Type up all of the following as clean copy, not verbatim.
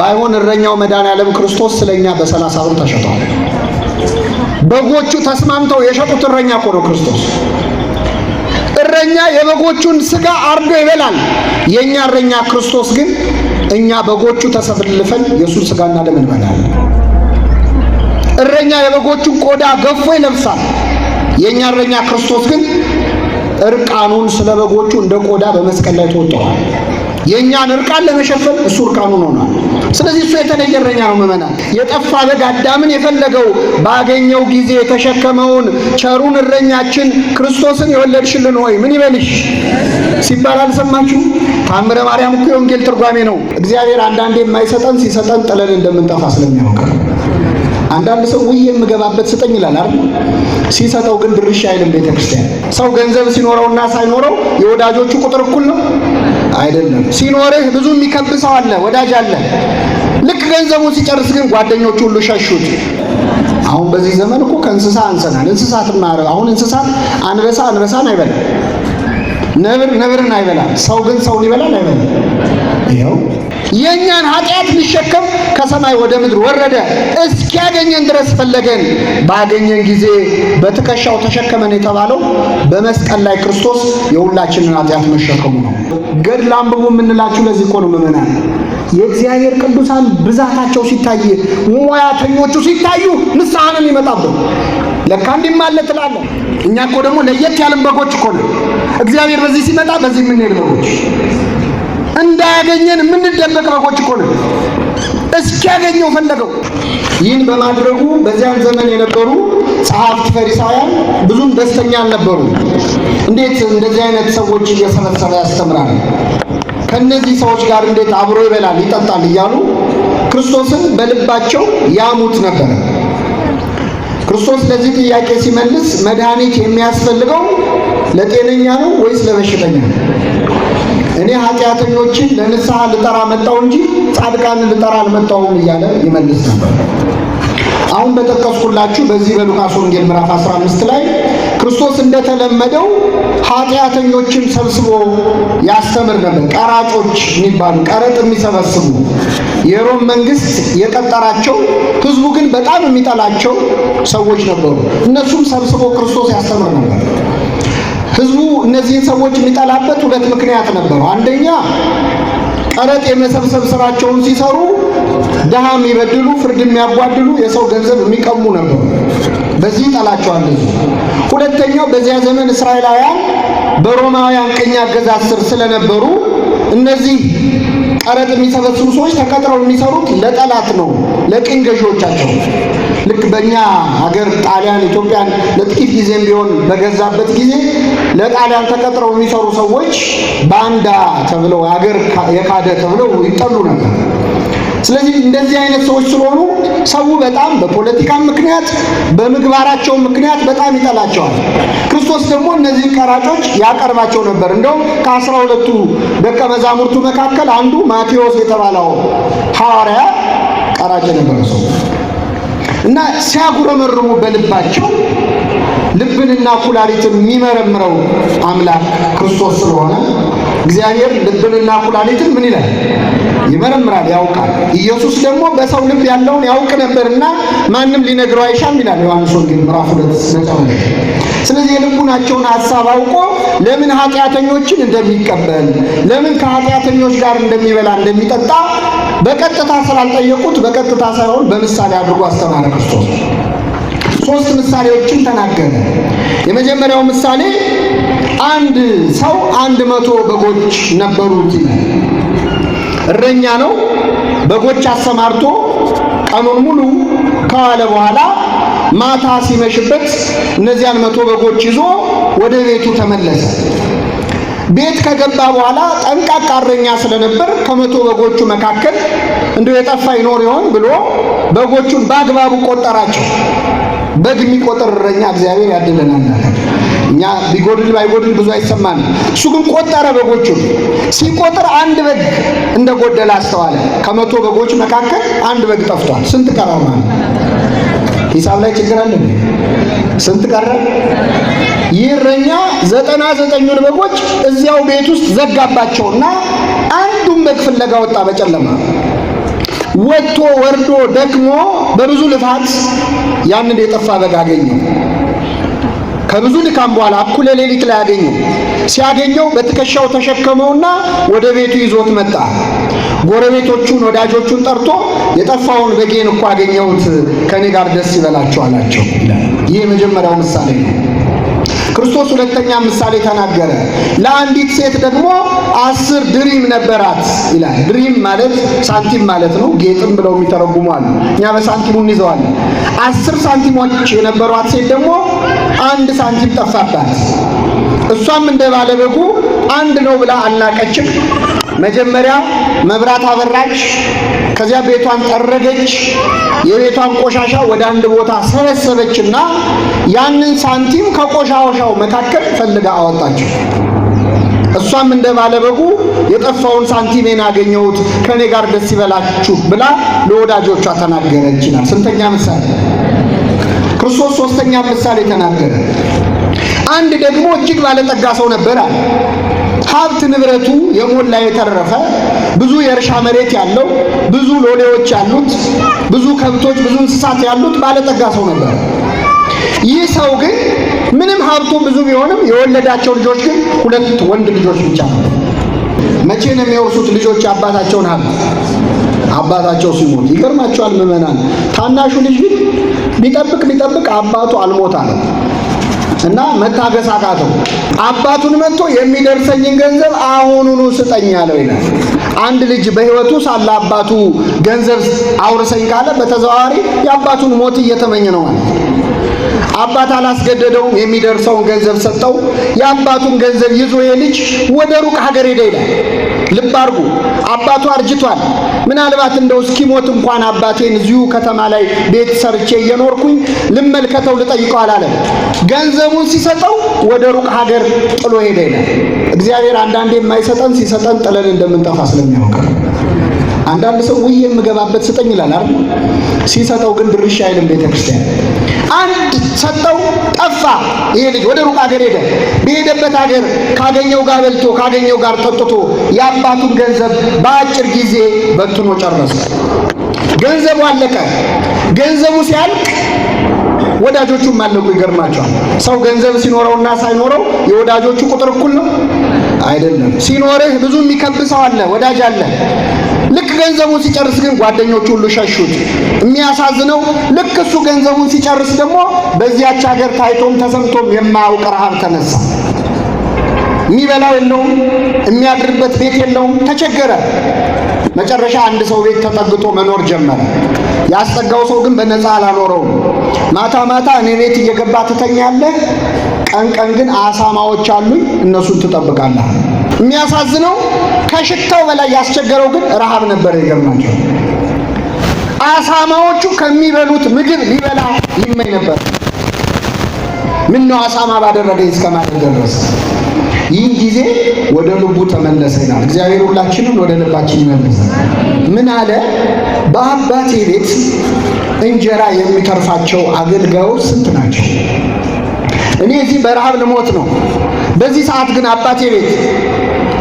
ባይሆን እረኛው መድኃኔዓለም ክርስቶስ ስለኛ በ30 ብር ተሸጧል። በጎቹ ተስማምተው የሸጡት እረኛ እኮ ነው ክርስቶስ። እረኛ የበጎቹን ስጋ አርዶ ይበላል። የኛ እረኛ ክርስቶስ ግን እኛ በጎቹ ተሰልፈን የሱን ስጋና ደም እንበላለን። እረኛ የበጎቹን ቆዳ ገፎ ይለብሳል። የኛ እረኛ ክርስቶስ ግን እርቃኑን ስለ በጎቹ እንደ ቆዳ በመስቀል ላይ ተወጥቷል። የኛን እርቃን ለመሸፈን እሱ እርቃኑን ሆኗል። ስለዚህ እሱ የተለየ እረኛ ነው። ምእመናን፣ የጠፋ በግ አዳምን የፈለገው ባገኘው ጊዜ የተሸከመውን ቸሩን እረኛችን ክርስቶስን የወለድሽልን ሆይ ምን ይበልሽ ሲባል አልሰማችሁ? ታምረ ማርያም እኮ የወንጌል ትርጓሜ ነው። እግዚአብሔር አንዳንዴ የማይሰጠን ሲሰጠን ጥለን እንደምንጠፋ ስለሚያውቅ። አንዳንድ ሰው ውዬ የምገባበት ስጠኝ ይላል አይደል? ሲሰጠው ግን ድርሽ አይልም። ቤተክርስቲያን ሰው ገንዘብ ሲኖረውና ሳይኖረው የወዳጆቹ ቁጥር እኩል ነው አይደለም። ሲኖርህ ብዙ የሚከብሰው አለ፣ ወዳጅ አለ። ልክ ገንዘቡን ሲጨርስ ግን ጓደኞቹ ሁሉ ሸሹት። አሁን በዚህ ዘመን እኮ ከእንስሳ አንሰናል። እንስሳትም አሁን እንስሳት አንበሳን አይበላም፣ ነብርን አይበላም። ሰው ግን ሰውን ይበላል አይበላም? ይኸው የኛን ኃጢአት ሊሸከም ከሰማይ ወደ ምድር ወረደ። እስኪያገኘን ድረስ ፈለገን። ባገኘን ጊዜ በትከሻው ተሸከመን የተባለው በመስቀል ላይ ክርስቶስ የሁላችንን ኃጢአት መሸከሙ ነው። ገድል አንብቡ የምንላችሁ ለዚህ እኮ ነው ምእመናን። የእግዚአብሔር ቅዱሳን ብዛታቸው ሲታይ፣ ሙያተኞቹ ሲታዩ ንስሐ ነው የሚመጣብን። ለካ እንዲህ ማለት ትላለህ። እኛ እኮ ደግሞ ለየት ያለን በጎች እኮ ነው። እግዚአብሔር በዚህ ሲመጣ በዚህ የምንሄድ በጎች፣ እንዳያገኘን የምንደበቅ በጎች እኮ ነው። እስኪያገኘው ፈለገው። ይህን በማድረጉ በዚያን ዘመን የነበሩ ጸሐፍት ፈሪሳውያን ብዙም ደስተኛ አልነበሩ። እንዴት እንደዚህ አይነት ሰዎች እየሰበሰበ ያስተምራል? ከነዚህ ሰዎች ጋር እንዴት አብሮ ይበላል ይጠጣል? እያሉ ክርስቶስን በልባቸው ያሙት ነበር። ክርስቶስ ለዚህ ጥያቄ ሲመልስ መድኃኒት የሚያስፈልገው ለጤነኛ ነው ወይስ ለበሽተኛ ነው? እኔ ኃጢአተኞችን ለንስሐ ልጠራ መጣሁ እንጂ ጻድቃንን ልጠራ አልመጣሁም እያለ ይመልስ ነበር። አሁን በጠቀስኩላችሁ በዚህ በሉቃስ ወንጌል ምዕራፍ 15 ላይ ክርስቶስ እንደተለመደው ኃጢአተኞችን ሰብስቦ ያስተምር ነበር። ቀራጮች የሚባሉ ቀረጥ የሚሰበስቡ የሮም መንግስት የቀጠራቸው፣ ህዝቡ ግን በጣም የሚጠላቸው ሰዎች ነበሩ። እነሱም ሰብስቦ ክርስቶስ ያስተምር ነበር። ህዝቡ እነዚህን ሰዎች የሚጠላበት ሁለት ምክንያት ነበሩ። አንደኛ ቀረጥ የመሰብሰብ ስራቸውን ሲሰሩ ድሃ የሚበድሉ፣ ፍርድ የሚያጓድሉ፣ የሰው ገንዘብ የሚቀሙ ነበሩ። በዚህ ይጠላቸዋል ህዝቡ። ሁለተኛው በዚያ ዘመን እስራኤላውያን በሮማውያን ቅኝ አገዛዝ ስር ስለነበሩ እነዚህ ቀረጥ የሚሰበስቡ ሰዎች ተቀጥረው የሚሰሩት ለጠላት ነው፣ ለቅኝ ገዢዎቻቸው። ልክ በእኛ ሀገር ጣሊያን ኢትዮጵያን ለጥቂት ጊዜም ቢሆን በገዛበት ጊዜ ለጣሊያን ተቀጥረው የሚሰሩ ሰዎች ባንዳ ተብለው ሀገር የካደ ተብለው ይጠሉ ነበር። ስለዚህ እንደዚህ አይነት ሰዎች ስለሆኑ ሰው በጣም በፖለቲካ ምክንያት በምግባራቸው ምክንያት በጣም ይጠላቸዋል። ክርስቶስ ደግሞ እነዚህ ቀራጮች ያቀርባቸው ነበር። እንደውም ከ12ቱ ደቀ መዛሙርቱ መካከል አንዱ ማቴዎስ የተባለው ሐዋርያ ቀራጭ ነበር ሰው እና ሲያጉረመርሙ በልባቸው ልብንና ኩላሊትን የሚመረምረው አምላክ ክርስቶስ ስለሆነ እግዚአብሔር ልብንና ኩላሊትን ምን ይላል? ይመረምራል፣ ያውቃል። ኢየሱስ ደግሞ በሰው ልብ ያለውን ያውቅ ነበርና ማንም ሊነግረው አይሻም ይላል ዮሐንስ ወንጌል ምዕራፍ 2 ስለዚህ የልቡናቸውን ሐሳብ አውቆ ለምን ኃጢአተኞችን እንደሚቀበል፣ ለምን ከኃጢአተኞች ጋር እንደሚበላ እንደሚጠጣ በቀጥታ ስላልጠየቁት በቀጥታ ሳይሆን በምሳሌ አድርጎ አስተማረ ክርስቶስ። 3 ምሳሌዎችን ተናገረ። የመጀመሪያው ምሳሌ አንድ ሰው 100 በጎች ነበሩት። እረኛ ነው። በጎች አሰማርቶ ቀኑን ሙሉ ከዋለ በኋላ ማታ ሲመሽበት እነዚያን 100 በጎች ይዞ ወደ ቤቱ ተመለሰ። ቤት ከገባ በኋላ ጠንቃቃ እረኛ ስለነበር ከ100 በጎቹ መካከል እንደው የጠፋ ይኖር ይሆን ብሎ በጎቹን በአግባቡ ቆጠራቸው። በግ የሚቆጥር እረኛ እግዚአብሔር ያድለናል። እኛ ቢጎድል ባይጎድል ብዙ አይሰማንም። እሱ ግን ቆጠረ በጎቹን። ሲቆጥር አንድ በግ እንደጎደለ አስተዋለ። ከ100 በጎች መካከል አንድ በግ ጠፍቷል። ስንት ቀረ ማለት? ሂሳብ ላይ ችግር አለ። ስንት ቀረ? ይህ እረኛ 99ኙን በጎች እዚያው ቤት ውስጥ ዘጋባቸውና አንዱን በግ ፍለጋ ወጣ በጨለማ። ወጥቶ ወርዶ ደክሞ በብዙ ልፋት ያንን የጠፋ በግ አገኘው። ከብዙ ድካም በኋላ እኩለ ሌሊት ላይ አገኘው። ሲያገኘው በትከሻው ተሸከመውና ወደ ቤቱ ይዞት መጣ። ጎረቤቶቹን ወዳጆቹን ጠርቶ የጠፋውን በጌን እኮ አገኘሁት፣ ከኔ ጋር ደስ ይበላችሁ አላቸው ይላል። ይህ የመጀመሪያው ምሳሌ ነው። ክርስቶስ ሁለተኛ ምሳሌ ተናገረ። ለአንዲት ሴት ደግሞ 10 ድሪም ነበራት ይላል። ድሪም ማለት ሳንቲም ማለት ነው። ጌጥም ብለው የሚተረጉሙ አሉ። እኛ በሳንቲሙ እንይዘዋለን። 10 ሳንቲሞች የነበሯት ሴት ደግሞ 1 ሳንቲም ጠፋባት። እሷም እንደ ባለበጉ 1 ነው ብላ አልናቀችም። መጀመሪያ መብራት አበራች፣ ከዚያ ቤቷን ጠረገች፣ የቤቷን ቆሻሻ ወደ አንድ ቦታ ሰበሰበችና ያንን ሳንቲም ከቆሻሻው መካከል ፈልጋ አወጣችው። እሷም እንደ ባለበጉ የጠፋውን ሳንቲሜን አገኘሁት፣ ከኔ ጋር ደስ ይበላችሁ ብላ ለወዳጆቿ ተናገረች ይላል። ስንተኛ ምሳሌ? ክርስቶስ ሶስተኛ ምሳሌ ተናገረ። አንድ ደግሞ እጅግ ባለጠጋ ሰው ነበር አለ። ሀብት ንብረቱ የሞላ የተረፈ ብዙ የእርሻ መሬት ያለው፣ ብዙ ሎሌዎች ያሉት፣ ብዙ ከብቶች፣ ብዙ እንስሳት ያሉት ባለጠጋ ሰው ነበር። ይህ ሰው ግን ምንም ሀብቱ ብዙ ቢሆንም የወለዳቸው ልጆች ግን 2 ወንድ ልጆች ብቻ ነው። መቼ ነው የሚወርሱት ልጆች አባታቸውን ሀብት? አባታቸው ሲሞት። ይገርማቸዋል ምዕመናን። ታናሹ ልጅ ግን ቢጠብቅ አባቱ አልሞት አለ እና መታገስ አቃተው። አባቱን መጥቶ የሚደርሰኝን ገንዘብ አሁኑኑ ስጠኝ አለው ይላል። አንድ ልጅ በሕይወቱ ሳለ አባቱ ገንዘብ አውርሰኝ ካለ በተዘዋዋሪ የአባቱን ሞት እየተመኘ ነው ማለት። አባት አላስገደደውም፣ የሚደርሰውን ገንዘብ ሰጠው። የአባቱን ገንዘብ ይዞ የልጅ ወደ ሩቅ ሀገር ሄደ ይላል። ልብ አድርጉ፣ አባቱ አርጅቷል። ምናልባት እንደው እስኪሞት እንኳን አባቴን እዚሁ ከተማ ላይ ቤት ሰርቼ እየኖርኩኝ ልመልከተው ልጠይቀው አላለም። ገንዘቡን ሲሰጠው ወደ ሩቅ ሀገር ጥሎ ሄደ ይላል። እግዚአብሔር አንዳንዴ የማይሰጠን ሲሰጠን ጥለን እንደምንጠፋ ስለሚያውቅ። አንዳንድ ሰው ውይ የምገባበት ስጠኝ ይላል አይደል? ሲሰጠው ግን ድርሻ አይልም። ቤተክርስቲያን አንድ ሰጠው፣ ጠፋ። ይሄ ልጅ ወደ ሩቅ ሀገር ሄደ። በሄደበት ሀገር ካገኘው ጋር በልቶ ካገኘው ጋር ጠጥቶ የአባቱን ገንዘብ በአጭር ጊዜ በትኖ ጨረሰ። ገንዘቡ አለቀ። ገንዘቡ ሲያልቅ ወዳጆቹም አለቁ። ይገርማቸዋል። ሰው ገንዘብ ሲኖረውና ሳይኖረው የወዳጆቹ ቁጥር እኩል ነው አይደለም። ሲኖርህ ብዙ የሚከብሰው አለ፣ ወዳጅ አለ። ልክ ገንዘቡን ሲጨርስ ግን ጓደኞቹ ሁሉ ሸሹት። የሚያሳዝነው ልክ እሱ ገንዘቡን ሲጨርስ ደግሞ በዚያች ሀገር ታይቶም ተሰምቶም የማያውቅ ረሃብ ተነሳ። የሚበላው የለውም፣ የሚያድርበት ቤት የለውም፣ ተቸገረ። መጨረሻ አንድ ሰው ቤት ተጠግቶ መኖር ጀመረ። ያስጠጋው ሰው ግን በነፃ አላኖረውም። ማታ ማታ እኔ ቤት እየገባ ትተኛለህ፣ ቀን ቀን ግን አሳማዎች አሉኝ እነሱን ትጠብቃለህ። የሚያሳዝነው ከሽታው በላይ ያስቸገረው ግን ረሃብ ነበር። ይገርማቸው። አሳማዎቹ ከሚበሉት ምግብ ሊበላ ይመኝ ነበር። ምን ነው አሳማ ባደረገኝ እስከማለት ደረሰ። ይህን ጊዜ ወደ ልቡ ተመለሰ ይላል። እግዚአብሔር ሁላችንን ወደ ልባችን ይመልሰን። ምን አለ? በአባቴ ቤት እንጀራ የሚተርፋቸው አገልጋዮች ስንት ናቸው? እኔ እዚህ በረሃብ ልሞት ነው። በዚህ ሰዓት ግን አባቴ ቤት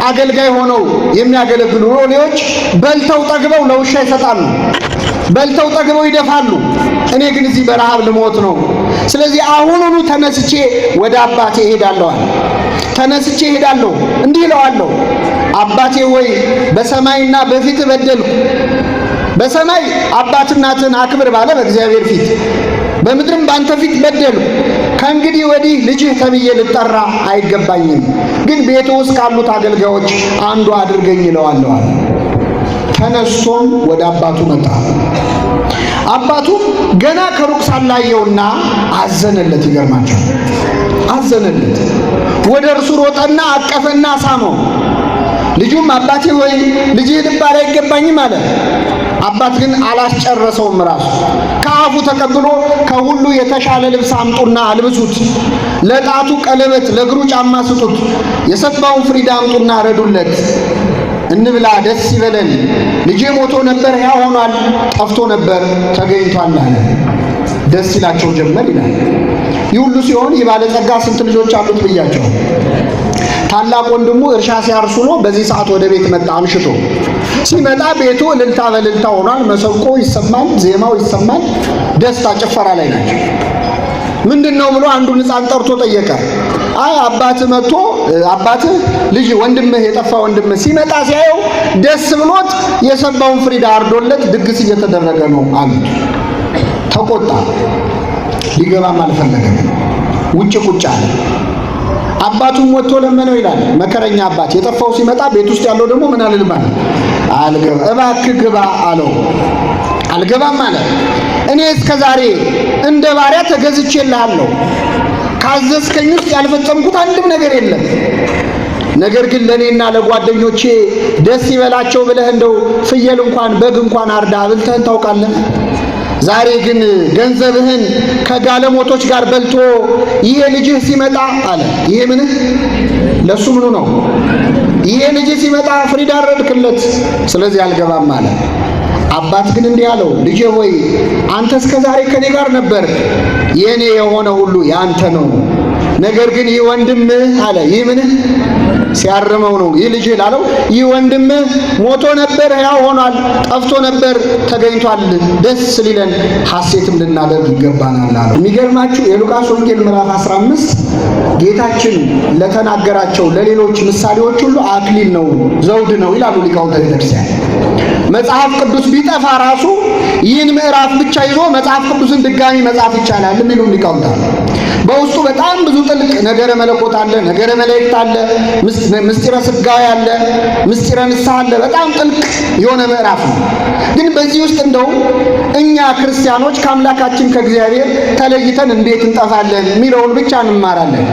አገልጋይ ሆነው የሚያገለግሉ ሎሌዎች በልተው ጠግበው ለውሻ ይሰጣሉ፣ በልተው ጠግበው ይደፋሉ። እኔ ግን እዚህ በረሃብ ልሞት ነው። ስለዚህ አሁኑኑ ተነስቼ ወደ አባቴ እሄዳለሁ። ተነስቼ እሄዳለሁ፣ እንዲህ እለዋለሁ፣ አባቴ ሆይ በሰማይና በፊት በደልኩ። በሰማይ አባት እናትን አክብር ባለ በእግዚአብሔር ፊት፣ በምድርም ባንተ ፊት በደልኩ። ከእንግዲህ ወዲህ ልጅህ ተብዬ ልጠራ አይገባኝም። ግን ቤቱ ውስጥ ካሉት አገልጋዮች አንዱ አድርገኝ ይለዋለሁ። ተነስቶም ወደ አባቱ መጣ። አባቱ ገና ከሩቅ ሳላየውና አዘነለት። ይገርማቸዋል። አዘነለት። ወደ እርሱ ሮጠና አቀፈና ሳመው። ልጁም አባቴ ሆይ ልጅህ ልባል አይገባኝም አለ። አባት ግን አላስጨረሰውም። ራሱ ከአፉ ተቀብሎ ከሁሉ የተሻለ ልብስ አምጡና አልብሱት፣ ለጣቱ ቀለበት፣ ለእግሩ ጫማ ስጡት፣ የሰባውን ፍሪዳ አምጡና ረዱለት፣ እንብላ ደስ ይበለን። ልጄ ሞቶ ነበር ሕያው ሆኗል፣ ጠፍቶ ነበር ተገኝቷል አለ። ደስ ይላቸው ጀመር ይላል። ይህ ሁሉ ሲሆን ይህ ባለጸጋ ስንት ልጆች አሉት ብያቸው? ታላቅ ወንድሙ እርሻ ሲያርሱ ነው። በዚህ ሰዓት ወደ ቤት መጣ አምሽቶ። ሲመጣ ቤቱ እልልታ በእልልታ ሆኗል። መሰንቆ ይሰማል፣ ዜማው ይሰማል። ደስታ ጭፈራ ላይ ናቸው። ምንድነው ብሎ አንዱን ሕፃን ጠርቶ ጠየቀ። አይ አባትህ መጥቶ አባትህ ልጅ ወንድምህ የጠፋ ወንድምህ ሲመጣ ሲያየው ደስ ብሎት የሰባውን ፍሪዳ አርዶለት ድግስ እየተደረገ ነው አሉት። ተቆጣ። ሊገባም አልፈለገም። ውጭ ቁጭ አለ። አባቱም ወጥቶ ለመነው ይላል። መከረኛ አባት የጠፋው ሲመጣ ቤት ውስጥ ያለው ደግሞ ምን አልልማል አልገባ እባክህ ግባ አለው። አልገባም አለ። እኔ እስከዛሬ እንደ ባሪያ ተገዝቼልሃለሁ። ካዘዝከኝ ውስጥ ያልፈጸምኩት አንድም ነገር የለም። ነገር ግን ለኔና ለጓደኞቼ ደስ ይበላቸው ብለህ እንደው ፍየል እንኳን በግ እንኳን አርዳ አብልተህን ታውቃለህ? ዛሬ ግን ገንዘብህን ከጋለሞቶች ጋር በልቶ ይሄ ልጅህ ሲመጣ አለ። ይሄ ምንህ ለሱ ምኑ ነው? ይሄ ልጅህ ሲመጣ ፍሪዳ አረድክለት። ስለዚህ አልገባም አለ። አባት ግን እንዲህ አለው፣ ልጄ ሆይ አንተ እስከ ዛሬ ከኔ ጋር ነበር፣ የኔ የሆነ ሁሉ ያንተ ነው። ነገር ግን ይህ ወንድምህ አለ። ይህ ምንህ ሲያርመው ነው። ይህ ልጅህ ላለው ይህ ወንድምህ ሞቶ ነበር ሕያው ሆኗል፣ ጠፍቶ ነበር ተገኝቷል። ደስ ሊለን ሐሴትም ልናደርግ ይገባናል አለው። የሚገርማችሁ የሉቃስ ወንጌል ምዕራፍ 15 ጌታችን ለተናገራቸው ለሌሎች ምሳሌዎች ሁሉ አክሊል ነው፣ ዘውድ ነው ይላሉ ሊቃውንተ ቤተክርስቲያን። መጽሐፍ ቅዱስ ቢጠፋ ራሱ ይህን ምዕራፍ ብቻ ይዞ መጽሐፍ ቅዱስን ድጋሚ መጻፍ ይቻላል የሚሉ ሊቃውንት አሉ። በውስጡ በጣም ብዙ ጥልቅ ነገረ መለኮት አለ፣ ነገረ መላእክት አለ፣ ምስጢረ ሥጋዌ አለ፣ ምስጢረ ንስሐ አለ። በጣም ጥልቅ የሆነ ምዕራፍ ነው። ግን በዚህ ውስጥ እንደው እኛ ክርስቲያኖች ከአምላካችን ከእግዚአብሔር ተለይተን እንዴት እንጠፋለን የሚለውን ብቻ እንማራለን።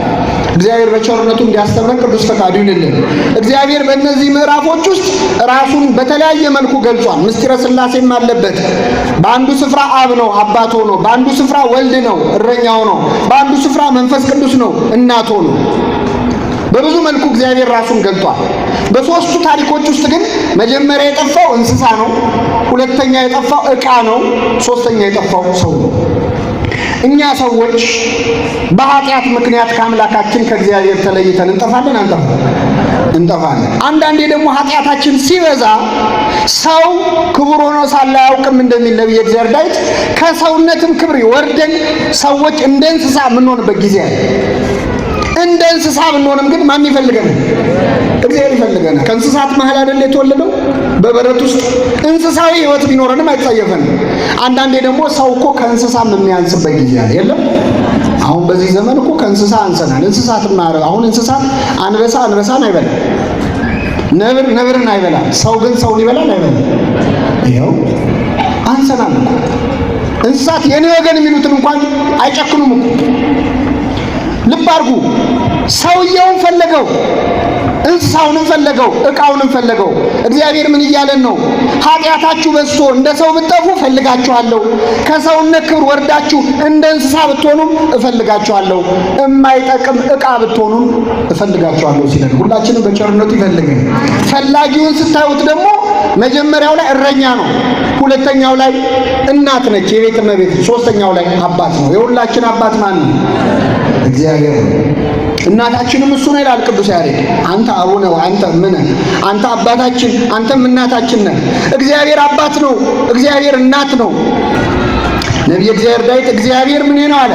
እግዚአብሔር በቸርነቱ እንዲያስተምረን ቅዱስ ፈቃዱ ይሁንልን። እግዚአብሔር በእነዚህ ምዕራፎች ውስጥ ራሱን በተለያየ መልኩ ገልጿል። ምስጢረ ሥላሴም አለበት። በአንዱ ስፍራ አብ ነው አባት ሆኖ፣ በአንዱ ስፍራ ወልድ ነው እረኛ ሆኖ፣ በአንዱ ስፍራ መንፈስ ቅዱስ ነው እናት ሆኖ፣ በብዙ መልኩ እግዚአብሔር ራሱን ገልጧል። በሶስቱ ታሪኮች ውስጥ ግን መጀመሪያ የጠፋው እንስሳ ነው፣ ሁለተኛ የጠፋው ዕቃ ነው፣ ሶስተኛ የጠፋው ሰው ነው። እኛ ሰዎች በኃጢአት ምክንያት ከአምላካችን ከእግዚአብሔር ተለይተን እንጠፋለን እንጠፋለን። አንዳንዴ ደግሞ ኃጢአታችን ሲበዛ ሰው ክቡር ሆኖ ሳለ አያውቅም እንደሚል ነብዩ እግዚአብሔር ዳዊት ከሰውነትም ክብር ወርደን ሰዎች እንደ እንስሳ የምንሆንበት ጊዜ አለ። እንደ እንስሳ ብንሆንም ግን ማን ይፈልገናል? እግዚአብሔር ይፈልገናል። ከእንስሳት መሃል አይደል የተወለደው? በበረት ውስጥ እንስሳዊ ሕይወት ቢኖረንም አይጸየፈንም። አንዳንዴ ደግሞ ሰው እኮ ከእንስሳም የሚያንስበት ጊዜ አለ። የለም አሁን በዚህ ዘመን እኮ ከእንስሳ አንሰናል። እንስሳትም አሁን እንስሳት አንበሳን አይበላም፣ ነብርን አይበላም። ሰው ግን ሰውን ይበላል አይበላም? ይኸው አንሰናል እኮ። እንስሳት የኔ ወገን የሚሉትን እንኳን አይጨክኑም እኮ። ልብ አድርጉ። ሰውየውን ፈለገው፣ እንስሳውንም ፈለገው፣ ዕቃውንም ፈለገው። እግዚአብሔር ምን እያለን ነው? ኃጢአታችሁ በዝቶ እንደ ሰው ብትጠፉ እፈልጋችኋለሁ፣ ከሰውነት ክብር ወርዳችሁ እንደ እንስሳ ብትሆኑም እፈልጋችኋለሁ፣ የማይጠቅም ዕቃ ብትሆኑም እፈልጋችኋለሁ ሲለን ሁላችንም በቸርነቱ ይፈልገን። ፈላጊውን ስታዩት ደግሞ መጀመሪያው ላይ እረኛ ነው፣ ሁለተኛው ላይ እናት ነች የቤት እመቤት፣ ሶስተኛው ላይ አባት ነው። የሁላችን አባት ማን ነው? እግዚአብሔር ነው። እናታችንም እሱ ነው ይላል ቅዱስ ያሬድ። አንተ አቡነ ወአንተ እምነ፣ አንተ አባታችን አንተም እናታችን ነህ። እግዚአብሔር አባት ነው፣ እግዚአብሔር እናት ነው። ነቢየ እግዚአብሔር ዳዊት እግዚአብሔር ምን ነው አለ?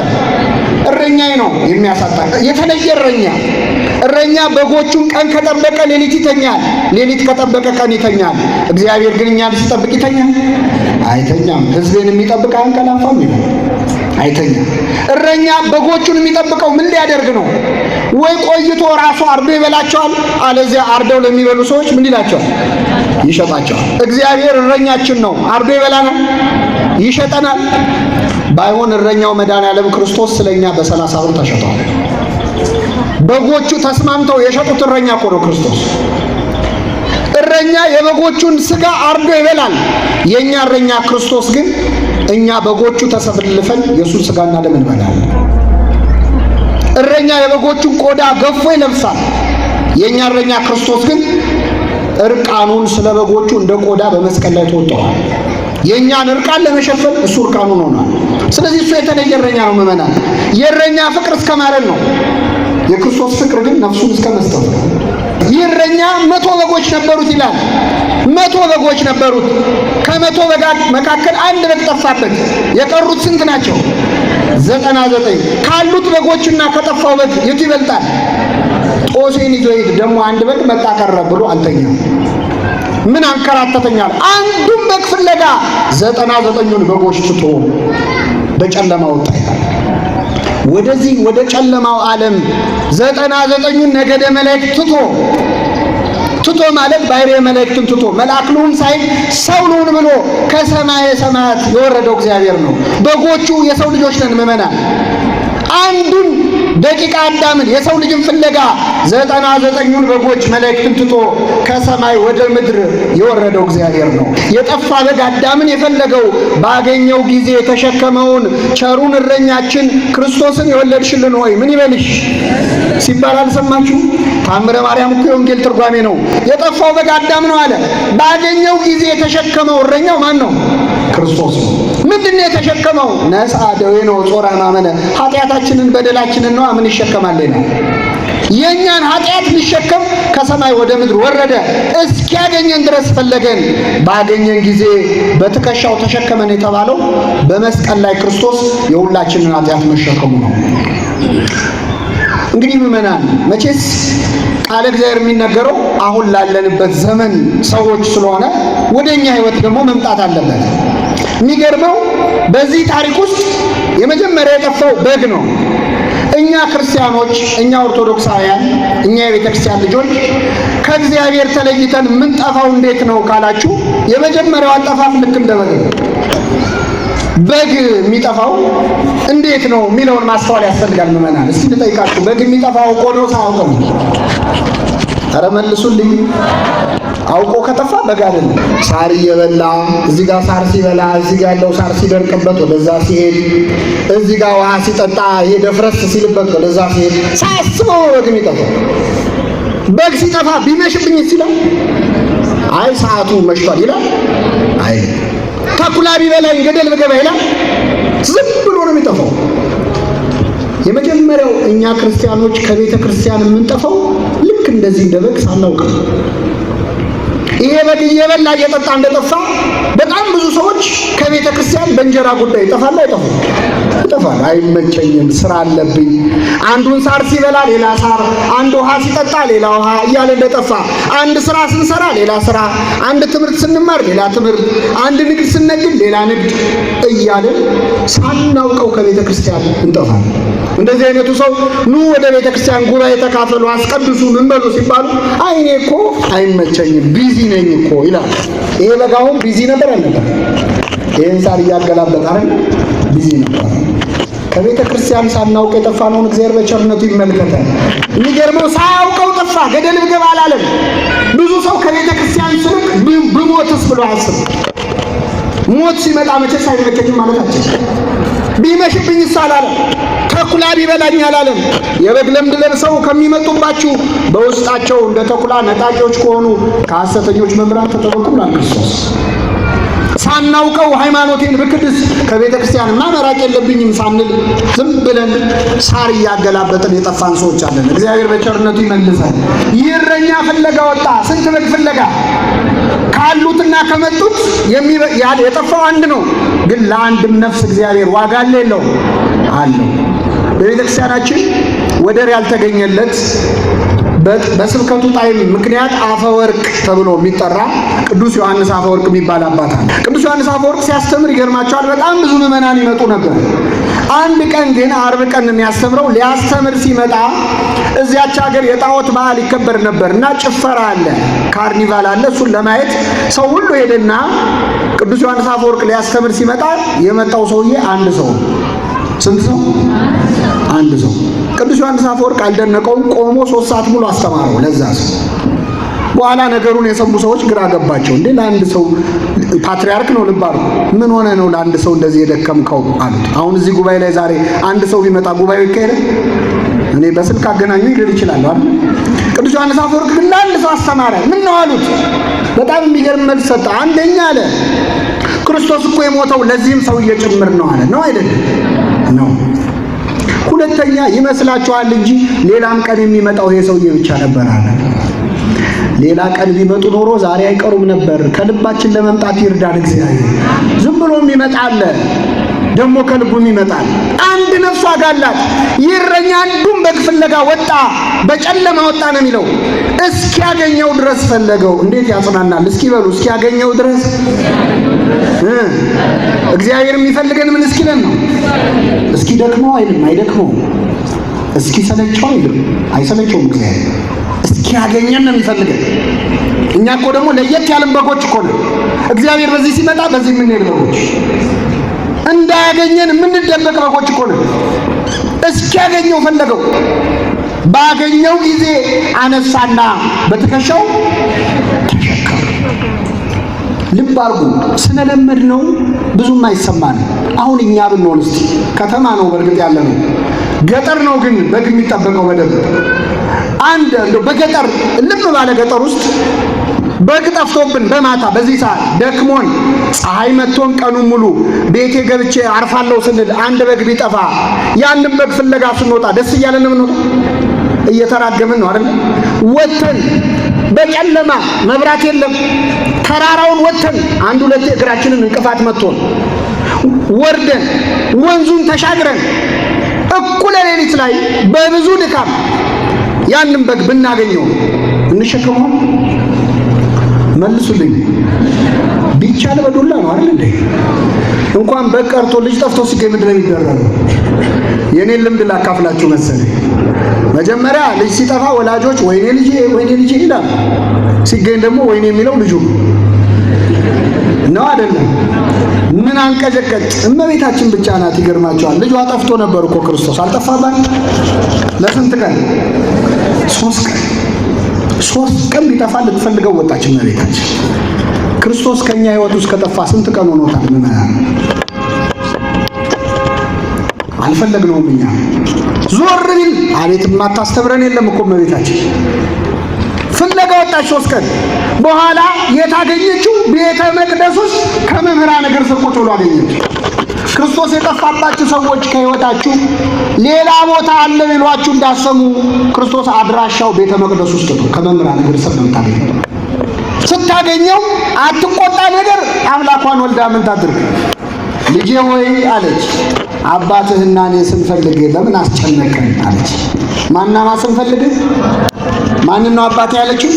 እረኛዬ ነው የሚያሳጣ። የተለየ እረኛ በጎቹን ቀን ከጠበቀ ሌሊት ይተኛል፣ ሌሊት ከጠበቀ ቀን ይተኛል። እግዚአብሔር ግን እኛን ሲጠብቅ ይተኛል? አይተኛም። ሕዝቤን የሚጠብቅ አያንቀላፋም ይላል። አይተኛም። እረኛ በጎቹን የሚጠብቀው ምን ሊያደርግ ነው? ወይ ቆይቶ ራሱ አርዶ ይበላቸዋል፣ አለዚያ አርደው ለሚበሉ ሰዎች ምን ይላቸዋል? ይሸጣቸዋል። እግዚአብሔር እረኛችን ነው። አርዶ ይበላናል፣ ይሸጠናል። ባይሆን እረኛው መድኃኔዓለም ክርስቶስ ስለኛ በ30 ብር ተሸጧል። በጎቹ ተስማምተው የሸጡት እረኛ እኮ ነው ክርስቶስ። እረኛ የበጎቹን ስጋ አርዶ ይበላል። የኛ እረኛ ክርስቶስ ግን እኛ በጎቹ ተሰልፈን የሱን ስጋና ደም እንበላለን። እረኛ የበጎቹን ቆዳ ገፎ ይለብሳል። የኛ እረኛ ክርስቶስ ግን እርቃኑን ስለ በጎቹ እንደ ቆዳ በመስቀል ላይ ተወጥቷል። የኛን እርቃን ለመሸፈን እሱ እርቃኑን ሆኗል። ስለዚህ እሱ የተለየ እረኛ ነው። ምእመናን፣ የእረኛ ፍቅር እስከ ማረን ነው። የክርስቶስ ፍቅር ግን ነፍሱን እስከ መስጠት ነው። ይህ እረኛ 100 በጎች ነበሩት ይላል። 100 በጎች ነበሩት። ከ100 በግ መካከል አንድ በግ ጠፋበት። የቀሩት ስንት ናቸው? 99። ካሉት በጎችና ከጠፋው በግ የቱ ይበልጣል? ጦሴን ይዞ ሄድ ደግሞ አንድ በግ መጣ ቀረ ብሎ አልተኛም። ምን አንከራተተኛል? አንዱን በግ ፍለጋ 99ኙን በጎች ትቶ በጨለማ ወጣ። ወደዚህ ወደ ጨለማው ዓለም 99ኙን ነገደ መላእክት ትቶ ማለት ባሕርየ መላእክትን ትቶ መልአክ ልሁን ሳይል ሰው ልሁን ብሎ ከሰማየ ሰማያት የወረደው እግዚአብሔር ነው። በጎቹ የሰው ልጆች ነን ምእመናን። አንዱን ደቂቃ አዳምን የሰው ልጅን ፍለጋ 99ኙን በጎች መላእክትን ትቶ ከሰማይ ወደ ምድር የወረደው እግዚአብሔር ነው። የጠፋ በግ አዳምን የፈለገው ባገኘው ጊዜ የተሸከመውን ቸሩን እረኛችን ክርስቶስን የወለድሽልን ሆይ ምን ይበልሽ ሲባል አልሰማችሁ? ታምረ ማርያም እኮ የወንጌል ትርጓሜ ነው። የጠፋው በግ አዳም ነው አለ። ባገኘው ጊዜ የተሸከመው እረኛው ማን ነው? ክርስቶስ ነው። ምንድነው የተሸከመው? ነሣ ደዌነ ወጾረ ሕማመነ፣ ኃጢአታችንን በደላችንን ነው ምን ይሸከማል ነው። የኛን ኃጢአት ሊሸከም ከሰማይ ወደ ምድር ወረደ። እስኪያገኘን ድረስ ፈለገን። ባገኘን ጊዜ በትከሻው ተሸከመን የተባለው በመስቀል ላይ ክርስቶስ የሁላችንን ኃጢአት መሸከሙ ነው። እንግዲህ ምእመናን መቼስ ቃለ እግዚአብሔር የሚነገረው አሁን ላለንበት ዘመን ሰዎች ስለሆነ ወደኛ ሕይወት ደግሞ መምጣት አለበት። የሚገርመው በዚህ ታሪክ ውስጥ የመጀመሪያ የጠፋው በግ ነው። እኛ ክርስቲያኖች፣ እኛ ኦርቶዶክሳውያን፣ እኛ የቤተ ክርስቲያን ልጆች ከእግዚአብሔር ተለይተን የምንጠፋው እንዴት ነው ካላችሁ የመጀመሪያው አጠፋፍ ልክ እንደ በግ ነው። በግ የሚጠፋው እንዴት ነው የሚለውን ማስተዋል ያስፈልጋል ምእመናን። እስኪ ልጠይቃችሁ፣ በግ የሚጠፋው አውቆ ነው ሳያውቅ ነው? ኧረ መልሱልኝ። አውቆ ከጠፋ በግ አይደለም። ሳር እየበላ እዚህ ጋር ሳር ሲበላ እዚህ ጋር ያለው ሳር ሲደርቅበት ወደዛ ሲሄድ፣ እዚህ ጋር ውሃ ሲጠጣ የደፍረስ ሲልበት ወደዛ ሲሄድ ሳያስበው በግ የሚጠፋው። በግ ሲጠፋ ቢመሽብኝ ይላል? አይ ሰዓቱ መሽቷል ይላል? አይ ተኩላ ቢበላኝ ገደል ብገባ ይላል? ዝም ብሎ ነው የሚጠፋው። የመጀመሪያው እኛ ክርስቲያኖች ከቤተ ክርስቲያን የምንጠፋው ልክ እንደዚህ እንደ በግ ሳናውቅ። ይሄ በግ እየበላ እየጠጣ እንደጠፋ በጣም ብዙ ሰዎች ከቤተ ክርስቲያን በእንጀራ ጉዳይ ይጠፋል። ይጠፋል። አይመቸኝም፣ ስራ አለብኝ። አንዱን ሳር ሲበላ ሌላ ሳር፣ አንድ ውሃ ሲጠጣ ሌላ ውሃ እያለ እንደጠፋ፣ አንድ ስራ ስንሰራ ሌላ ስራ፣ አንድ ትምህርት ስንማር ሌላ ትምህርት፣ አንድ ንግድ ስንነግድ ሌላ ንግድ እያለ ሳናውቀው ከቤተ ክርስቲያን እንጠፋለን። እንደዚህ አይነቱ ሰው ኑ ወደ ቤተ ክርስቲያን ጉባኤ ተካፈሉ፣ አስቀድሱ፣ ምን በሉ ሲባሉ አይ እኔ እኮ አይመቸኝም ቢዚ ነኝ እኮ ይላል። ይሄ በግ አሁን ቢዚ ነበር አልነበር? ይሄን ሳር እያገላበጠ አይደል? ቢዚ ነበር። ከቤተ ክርስቲያን ሳናውቅ የጠፋነውን እግዚአብሔር በቸርነቱ ይመልከታል። የሚገርመው ሳያውቀው ጠፋ፣ ገደል ብገባ አላለም። ብዙ ሰው ከቤተ ክርስቲያን ስርቅ ብሞትስ ብሎ አስብ። ሞት ሲመጣ መቼስ አይመቸኝም ማለታችን። ቢመሽብኝስ አላለም። ተኩላ ቢበላኝ አላለም። የበግ ለምድ ለብሰው ከሚመጡባችሁ በውስጣቸው እንደ ተኩላ ነጣቂዎች ከሆኑ ከሐሰተኞች መምህራን ተጠበቁ ብሏል ክርስቶስ። ሳናውቀው ሃይማኖቴን ብክድስ ከቤተ ክርስቲያን ማመራቅ የለብኝም ሳንል ዝም ብለን ሳር እያገላበጥን የጠፋን ሰዎች አለን። እግዚአብሔር በቸርነቱ ይመልሳል። ይህ እረኛ ፍለጋ ወጣ። ስንት በግ ፍለጋ? ካሉትና ከመጡት የጠፋው አንድ ነው። ግን ለአንድም ነፍስ እግዚአብሔር ዋጋ አለው አለው። በቤተ ክርስቲያናችን ወደር ያልተገኘለት በስብከቱ ጣዕም ምክንያት አፈወርቅ ተብሎ የሚጠራ ቅዱስ ዮሐንስ አፈወርቅ የሚባል አባት አለ። ቅዱስ ዮሐንስ አፈወርቅ ሲያስተምር ይገርማቸዋል። በጣም ብዙ ምዕመናን ይመጡ ነበር። አንድ ቀን ግን ዓርብ ቀን የሚያስተምረው ሊያስተምር ሲመጣ እዚያች ሀገር የጣዖት በዓል ይከበር ነበር እና ጭፈራ አለ፣ ካርኒቫል አለ። እሱን ለማየት ሰው ሁሉ ሄደና ቅዱስ ዮሐንስ አፈወርቅ ሊያስተምር ሲመጣ የመጣው ሰውዬ አንድ ሰው። ስንት ሰው? አንድ ሰው። ቅዱስ ዮሐንስ አፈወርቅ አልደነቀውም። ቆሞ 3 ሰዓት ሙሉ አስተማረው ለዛ ሰው። በኋላ ነገሩን የሰሙ ሰዎች ግራ ገባቸው። እንዴ ለአንድ ሰው ፓትርያርክ ነው ልባሉ፣ ምን ሆነ ነው ለአንድ ሰው እንደዚህ የደከምከው አሉት። አሁን እዚህ ጉባኤ ላይ ዛሬ አንድ ሰው ቢመጣ ጉባኤው ይካሄዳል? እኔ በስልክ አገናኙ ይል ይችላል አይደል? ቅዱስ ዮሐንስ አፈወርቅ ግን ለአንድ ሰው አስተማረ። ምን ነው አሉት። በጣም የሚገርም መልስ ሰጠ። አንደኛ አለ ክርስቶስ እኮ የሞተው ለዚህም ሰውዬ ጭምር ነው አለ። ነው አይደለም? ነው። ሁለተኛ ይመስላችኋል እንጂ ሌላም ቀን የሚመጣው ይሄ ሰውዬ ብቻ ነበር አለ። ሌላ ቀን ቢመጡ ኖሮ ዛሬ አይቀሩም ነበር። ከልባችን ለመምጣት ይርዳን እግዚአብሔር። ዝም ብሎም ይመጣል፣ ደግሞ ከልቡም ይመጣል። አንድ ነፍስ ዋጋ አላት። ይረኛ አንዱን በግ ፍለጋ ወጣ፣ በጨለማ ወጣ ነው የሚለው። እስኪያገኘው ድረስ ፈለገው። እንዴት ያጽናናል! እስኪ በሉ እስኪያገኘው ድረስ። እግዚአብሔር የሚፈልገን ምን እስኪለን ነው? እስኪ ደክመው አይልም፣ አይደክመው። እስኪ ሰለቸው አይልም፣ አይሰለቸውም። እግዚአብሔር እስኪያገኘን ነው የሚፈልገን። እኛ እኮ ደግሞ ለየት ያለን በጎች እኮ ነው። እግዚአብሔር በዚህ ሲመጣ በዚህ የምንሄድ በጎች፣ እንዳያገኘን የምንደበቅ በጎች እኮ ነው። እስኪያገኘው ፈለገው። ባገኘው ጊዜ አነሳና በትከሻው ተሸከመ። ልብ አድርጉ። ስለለመድ ነው ብዙም አይሰማን። አሁን እኛ ብንሆን እስቲ ከተማ ነው በእርግጥ ያለ ነው፣ ገጠር ነው ግን በግ የሚጠበቀው በደንብ አንድ እንደው በገጠር ልብ ባለ ገጠር ውስጥ በግ ጠፍቶብን በማታ በዚህ ሰዓት ደክሞን ፀሐይ መጥቶን ቀኑን ሙሉ ቤቴ ገብቼ አርፋለሁ ስንል አንድ በግ ቢጠፋ ያንን በግ ፍለጋ ስንወጣ ደስ እያለን ነው የምንወጣው? እየተራገምን ነው አይደል? ወተን በጨለማ መብራት የለም ተራራውን ወተን አንድ ሁለት እግራችንን እንቅፋት መጥቶን ወርደን ወንዙን ተሻግረን እኩለ ሌሊት ላይ በብዙ ድካም ያንን በግ ብናገኘው እንሸከመው? መልሱልኝ። ቢቻል በዱላ ነው አይደል እንዴ? እንኳን በግ ቀርቶ ልጅ ጠፍቶ ሲገኝ ምንድን ነው የሚደረገው? የኔን ልምድ ላካፍላችሁ መሰለኝ። መጀመሪያ ልጅ ሲጠፋ ወላጆች ወይኔ ልጄ ይላል። ሲገኝ ደግሞ ወይኔ የሚለው ልጁ ነው አይደለም? ምን አንቀጨቀጭ። እመቤታችን ብቻ ናት። ይገርማቸዋል። ልጇ ጠፍቶ ነበር እኮ ክርስቶስ አልጠፋባት። ለስንት ቀን? 3 ቀን። 3 ቀን ቢጠፋ ልትፈልገው ወጣች እመቤታችን። ክርስቶስ ከኛ ሕይወት ውስጥ ከጠፋ ስንት ቀን ሆኖታል? ምናምን አልፈለግነውም እኛ። ዞር ቢል አቤት የማታስተምረን የለም እኮ እመቤታችን። ፍለጋ ወጣች 3 ቀን። በኋላ የታገኘችው ቤተ መቅደስ ውስጥ ከመምህራን እግር ስር ቁጭ ብሎ አገኘችው። ክርስቶስ የጠፋባችሁ ሰዎች ከሕይወታችሁ ሌላ ቦታ አለ ቢሏችሁ እንዳሰሙ፣ ክርስቶስ አድራሻው ቤተ መቅደስ ውስጥ ነው። ከመምህራን እግር ስር ነው የምታገኘው። ስታገኘው አትቆጣ ነገር አምላኳን ወልዳ ምን ታድርግ? ልጄ ሆይ አለች፣ አባትህና እኔ ስንፈልግ ለምን አስጨነቀን አለች። ማናማ ስንፈልግ? ማንን ነው አባቴ ያለችው?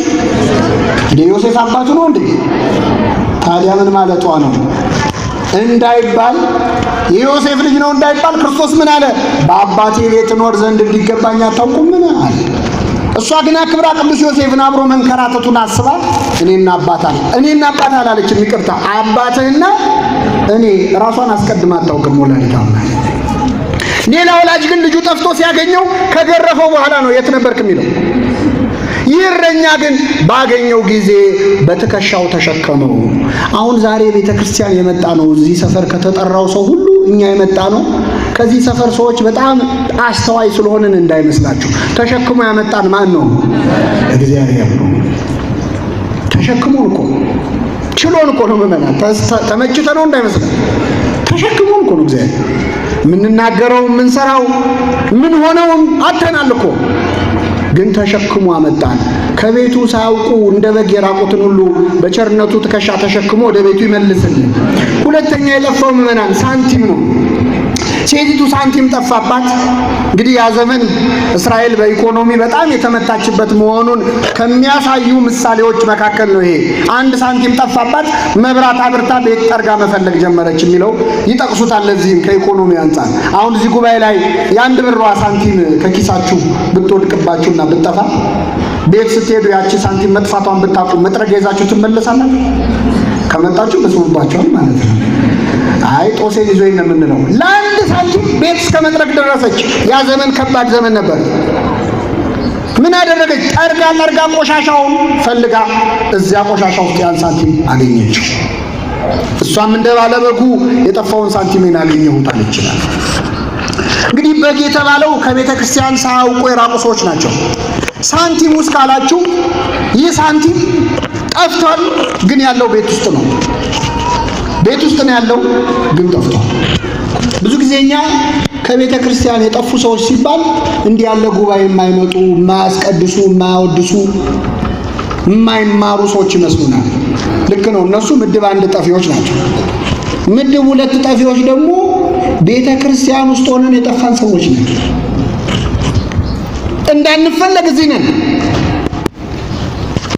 እንደ ዮሴፍ አባቱ ነው እንዴ? ታዲያ ምን ማለቷ ነው? እንዳይባል የዮሴፍ ልጅ ነው እንዳይባል ክርስቶስ ምን አለ? በአባቴ ቤት ኖር ዘንድ እንዲገባኝ አታውቁምን አለ። እሷ ግን አክብራ ቅዱስ ዮሴፍን አብሮ መንከራተቱን አስባ እኔና አባት አላለችም። ይቅርታ አባትህና እኔ ራሷን አስቀድማ አታውቅም ወላዲተ አምላክ። ሌላ ወላጅ ግን ልጁ ጠፍቶ ሲያገኘው ከገረፈው በኋላ ነው የት ነበርክ የሚለው። ይህ እረኛ ግን ባገኘው ጊዜ በትከሻው ተሸከመው። አሁን ዛሬ ቤተ ክርስቲያን የመጣ ነው። እዚህ ሰፈር ከተጠራው ሰው ሁሉ እኛ የመጣ ነው። ከዚህ ሰፈር ሰዎች በጣም አስተዋይ ስለሆንን እንዳይመስላችሁ። ተሸክሞ ያመጣን ማን ነው? እግዚአብሔር ነው። ተሸክሞን እኮ ችሎን እኮ ነው ምመና ተመችተ ነው እንዳይመስላችሁ። ተሸክሞን እኮ ነው እግዚአብሔር። የምንናገረው የምንሰራው ምን ሆነውም አተናል እኮ ግን ተሸክሞ አመጣን። ከቤቱ ሳያውቁ እንደ በግ የራቁትን ሁሉ በቸርነቱ ትከሻ ተሸክሞ ወደ ቤቱ ይመልስልን። ሁለተኛ የጠፋው ምዕመናን ሳንቲም ነው። ሴቲቱ ሳንቲም ጠፋባት። እንግዲህ ያ ዘመን እስራኤል በኢኮኖሚ በጣም የተመታችበት መሆኑን ከሚያሳዩ ምሳሌዎች መካከል ነው ይሄ። አንድ ሳንቲም ጠፋባት፣ መብራት አብርታ ቤት ጠርጋ መፈለግ ጀመረች የሚለው ይጠቅሱታል። ለዚህም ከኢኮኖሚ አንጻር አሁን እዚህ ጉባኤ ላይ የአንድ ብሯ ሳንቲም ከኪሳችሁ ብትወድቅባችሁና ብትጠፋ ቤት ስትሄዱ ያቺ ሳንቲም መጥፋቷን ብታውቁ መጥረጊያ ይዛችሁ ትመለሳላችሁ? ከመጣችሁ በስሙባችኋል ማለት ነው። አይ ጦሴን ይዞኝ ነው የምንለው። ለአንድ ሳንቲም ቤት እስከ መጥረግ ደረሰች። ያ ዘመን ከባድ ዘመን ነበር። ምን አደረገች? ጠርጋ ቆሻሻውን ፈልጋ እዚያ ቆሻሻ ውስጥ ያን ሳንቲም አገኘችው። እሷም እንደ ባለበጉ የጠፋውን ሳንቲሜን አገኘሁት አለች። እንግዲህ በግ የተባለው ከቤተ ክርስቲያን ሳያውቁ የራቁ ሰዎች ናቸው። ሳንቲም ውስጥ ካላችሁ ይህ ሳንቲም ጠፍቷል፣ ግን ያለው ቤት ውስጥ ነው። ቤት ውስጥ ነው ያለው፣ ግን ጠፍቷል። ብዙ ጊዜኛ ከቤተ ክርስቲያን የጠፉ ሰዎች ሲባል እንዲህ ያለ ጉባኤ የማይመጡ የማያስቀድሱ የማያወድሱ የማይማሩ ሰዎች ይመስሉናል። ልክ ነው። እነሱ ምድብ 1 ጠፊዎች ናቸው። ምድብ 2 ጠፊዎች ደግሞ ቤተ ክርስቲያን ውስጥ ሆነን የጠፋን ሰዎች ነን። እንዳንፈለግ እዚህ ነን።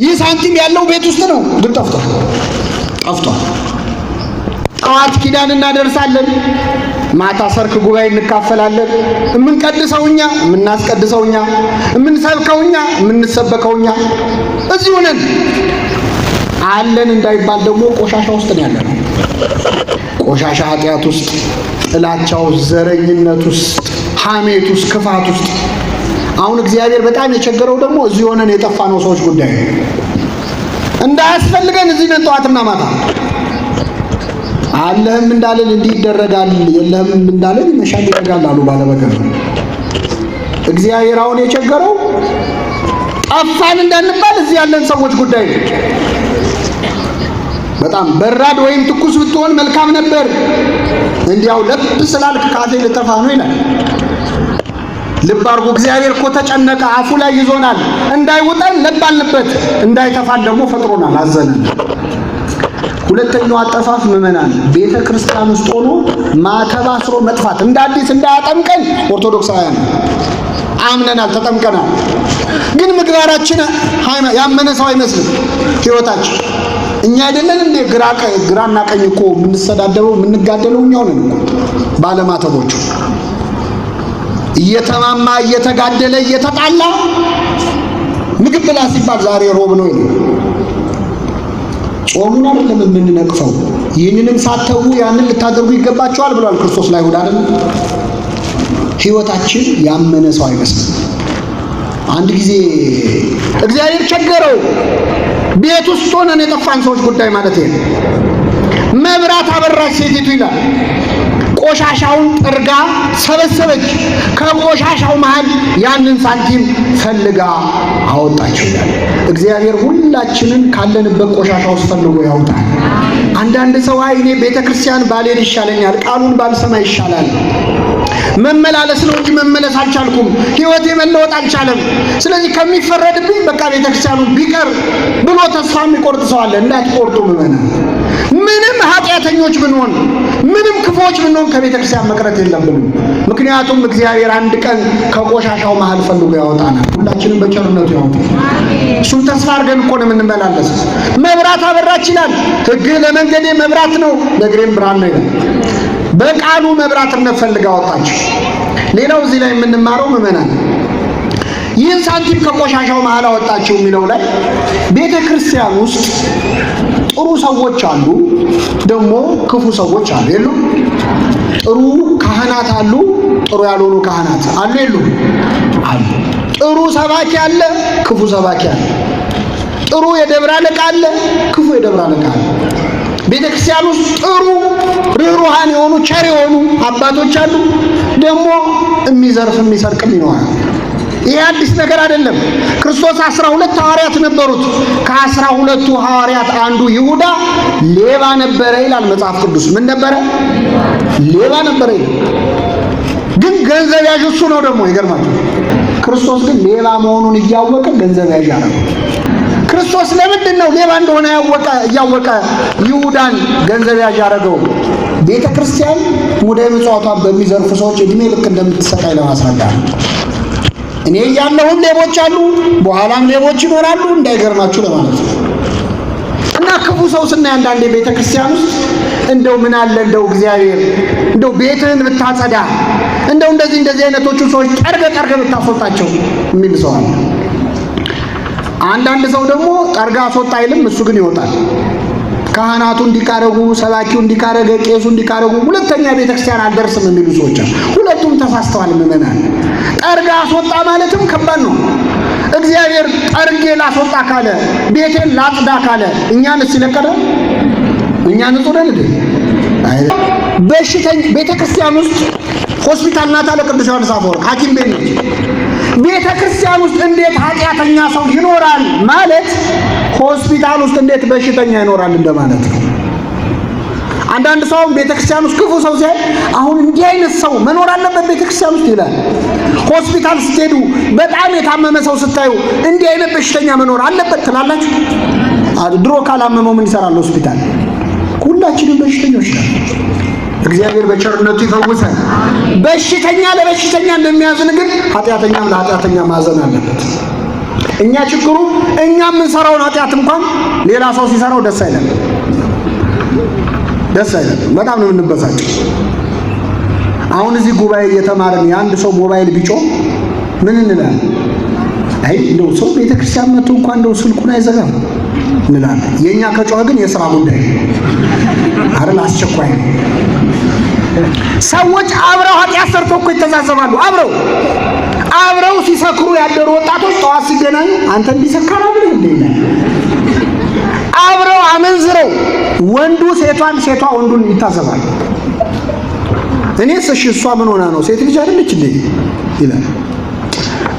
ይህ ሳንቲም ያለው ቤት ውስጥ ነው፣ ግን ጠፍቷል። ጠዋት ኪዳን እናደርሳለን፣ ማታ ሰርክ ጉባኤ እንካፈላለን። የምንቀድሰው እኛ፣ የምናስቀድሰው እኛ፣ የምንሰብከው እኛ፣ የምንሰበከው እኛ። እዚሁ ነን አለን እንዳይባል ደግሞ ቆሻሻ ውስጥ ነው ያለነው። ቆሻሻ ኃጢአት ውስጥ፣ ጥላቻው፣ ዘረኝነት ውስጥ፣ ሐሜት ውስጥ፣ ክፋት ውስጥ። አሁን እግዚአብሔር በጣም የቸገረው ደግሞ እዚህ ሆነን የጠፋነው ሰዎች ጉዳይ እንዳያስፈልገን እዚህ ነን ጠዋትና ማታ። አለህም እንዳለን እንዲህ ይደረጋል፣ የለህም እንዳለን ይመሻል ይደረጋል አሉ ባለበገር። እግዚአብሔር አሁን የቸገረው ጠፋን እንዳንባል እዚህ ያለን ሰዎች ጉዳይ ነው። በጣም በራድ ወይም ትኩስ ብትሆን መልካም ነበር፣ እንዲያው ለብ ስላልክ ካፌ ልተፋ ነው ይላል። ልብ አድርጉ። እግዚአብሔር እኮ ተጨነቀ፣ አፉ ላይ ይዞናል። እንዳይውጠን ለብ አልንበት፣ እንዳይተፋን ደግሞ ፈጥሮናል፣ አዘነን። ሁለተኛው አጠፋፍ ምዕመናን ቤተ ክርስቲያን ውስጥ ሆኖ ማተብ አስሮ መጥፋት፣ እንደ አዲስ እንዳያጠምቀን ኦርቶዶክሳውያን አምነናል፣ ተጠምቀናል። ግን ምግባራችን ያመነ ሰው አይመስልም ህይወታችን። እኛ አይደለን እንዴ ግራና ቀኝ እኮ የምንሰዳደበው የምንጋደለው እኛው ነን እኮ ባለማተቦቹ። እየተማማ እየተጋደለ እየተጣላ ምግብ ብላ ሲባል ዛሬ ሮብ ነው ይላል። ጾሙን አይደለም የምንነቅፈው። ይህንንም ሳተው ያንን ልታደርጉ ይገባቸዋል ብሏል ክርስቶስ ለአይሁድ አይደል? ህይወታችን ያመነ ሰው አይመስልም። አንድ ጊዜ እግዚአብሔር ቸገረው። ቤት ውስጥ ሆነን የጠፋን ሰዎች ጉዳይ ማለት ነው። መብራት አበራች ሴቲቱ ይላል። ቆሻሻውን ጥርጋ ሰበሰበች። ከቆሻሻው መሃል ያንን ሳንቲም ፈልጋ አወጣችው ይላል። እግዚአብሔር ሁላችንን ካለንበት ቆሻሻ ውስጥ ፈልጎ ያውጣል። አንዳንድ ሰው እኔ ቤተክርስቲያን ባልሄድ ይሻለኛል፣ ቃሉን ባልሰማ ይሻላል፣ መመላለስ ነው እንጂ መመለስ አልቻልኩም፣ ህይወቴ መለወጥ አልቻለም፣ ስለዚህ ከሚፈረድብኝ በቃ ቤተክርስቲያኑ ቢቀር ብሎ ተስፋ የሚቆርጥ ሰው አለ። እንዳትቆርጡ ምዕመናን። ምንም ኃጢአተኞች ብንሆን፣ ምንም ክፉዎች ብንሆን ከቤተክርስቲያን መቅረት የለብንም። ምክንያቱም እግዚአብሔር አንድ ቀን ከቆሻሻው መሃል ፈልጎ ያወጣናል። ሁላችንም በቸርነቱ ያወጣል። እሱም ተስፋ አድርገን እኮ ነው የምንመላለስ። መብራት አበራች ይላል። ሕግህ ለመንገዴ መብራት ነው ለእግሬም ብርሃን ነው ይላል። በቃሉ መብራትነት ፈልጋ አወጣችው። ሌላው እዚህ ላይ የምንማረው ምዕመናን ይህን ሳንቲም ከቆሻሻው መሃል አወጣችው የሚለው ላይ ቤተ ክርስቲያን ውስጥ ጥሩ ሰዎች አሉ፣ ደግሞ ክፉ ሰዎች አሉ። የሉ? ጥሩ ካህናት አሉ፣ ጥሩ ያልሆኑ ካህናት አሉ። የሉ? አሉ። ጥሩ ሰባኪ አለ፣ ክፉ ሰባኪ አለ። ጥሩ የደብረ አለቃ አለ፣ ክፉ የደብረ አለቃ አለ። ቤተ ክርስቲያን ውስጥ ጥሩ ርኅሩሃን የሆኑ ቸር የሆኑ አባቶች አሉ፣ ደግሞ የሚዘርፍ የሚሰርቅም ይኖራል። ይሄ አዲስ ነገር አይደለም። ክርስቶስ 12 ሐዋርያት ነበሩት። ከ12ቱ ሐዋርያት አንዱ ይሁዳ ሌባ ነበረ ይላል መጽሐፍ ቅዱስ። ምን ነበረ? ሌባ ነበረ ይላል። ግን ገንዘብ ያዥ እሱ ነው ደግሞ። ይገርማችሁ። ክርስቶስ ግን ሌባ መሆኑን እያወቀ ገንዘብ ያዥ አደረገው። ክርስቶስ ለምንድን ነው ሌባ እንደሆነ እያወቀ ይሁዳን ገንዘብ ያዥ አደረገው? ቤተ ክርስቲያን ሙዳየ ምጽዋቷን በሚዘርፉ ሰዎች እድሜ ልክ እንደምትሰቃይ ለማስረዳት ነው። እኔ ያለሁን ሌቦች አሉ፣ በኋላም ሌቦች ይኖራሉ፣ እንዳይገርማችሁ ለማለት ነው። እና ክፉ ሰው ስናይ አንዳንዴ ቤተ ክርስቲያን ውስጥ እንደው ምን አለ እንደው እግዚአብሔር እንደው ቤትህን ብታጸዳ፣ እንደው እንደዚህ አይነቶቹ ሰዎች ጠርገ ብታስወጣቸው የሚል ሰው አለ። አንዳንድ ሰው ደግሞ ጠርጋ አስወጣ አይልም፣ እሱ ግን ይወጣል። ካህናቱ እንዲካረጉ፣ ሰባኪው እንዲካረገ፣ ቄሱ እንዲካረጉ ሁለተኛ ቤተክርስቲያን አልደርስም የሚሉ ሰዎች አሉ። ሁለቱም ተሳስተዋል ምዕመናን። ጠርጋ አስወጣ ማለትም ከባድ ነው። እግዚአብሔር ጠርጌ ላስወጣ ካለ፣ ቤቴን ላጽዳ ካለ እኛንስ ይለቀደ? እኛ ንጹህ ነን እንዴ? በሽተኛ ቤተክርስቲያን ውስጥ ሆስፒታል ናት አለ ቅዱስ ዮሐንስ አፈወርቅ። ሐኪም ቤት ነች። ቤተ ክርስቲያን ውስጥ እንዴት ኃጢአተኛ ሰው ይኖራል ማለት ሆስፒታል ውስጥ እንዴት በሽተኛ ይኖራል እንደማለት ነው። አንዳንድ ሰው ቤተክርስቲያን ውስጥ ክፉ ሰው ሲያይ አሁን እንዲህ አይነት ሰው መኖር አለበት ቤተክርስቲያን ውስጥ ይላል። ሆስፒታል ስትሄዱ በጣም የታመመ ሰው ስታዩ እንዲህ አይነት በሽተኛ መኖር አለበት ትላላችሁ? ድሮ ካላመመው ምን ይሰራል ሆስፒታል? ሁላችንም በሽተኞች ነን። እግዚአብሔር በቸርነቱ ይፈውሰን። በሽተኛ ለበሽተኛ እንደሚያዝን ግን ኃጢአተኛም ለኃጢአተኛ ማዘን አለበት። እኛ ችግሩ እኛ የምንሰራውን ኃጢአት እንኳን ሌላ ሰው ሲሰራው ደስ አይለንም። በጣም ነው የምንበሳጨው። አሁን እዚህ ጉባኤ እየተማርን የአንድ ሰው ሞባይል ቢጮህ ምን እንላለን? አይ እንደው ሰው ቤተክርስቲያን መጥቶ እንኳን እንደው ስልኩን አይዘጋም እንላለን። የኛ ከጮኸ ግን የሥራ ጉዳይ አይደል፣ አስቸኳይ ነው። ሰዎች አብረው ኃጢአት ሰርተው እኮ ይተዛዘባሉ። አብረው ሲሰክሩ ያደሩ ወጣቶች ጠዋት ሲገናኙ አንተ እንዲሰካራ ምን እንዴ? አብረው አመንዝረው ወንዱ ሴቷን ሴቷ ወንዱን ይታዘባሉ። እኔስ እሺ እሷ ምን ሆና ነው ሴት ልጅ አይደለች እንዴ ይላል።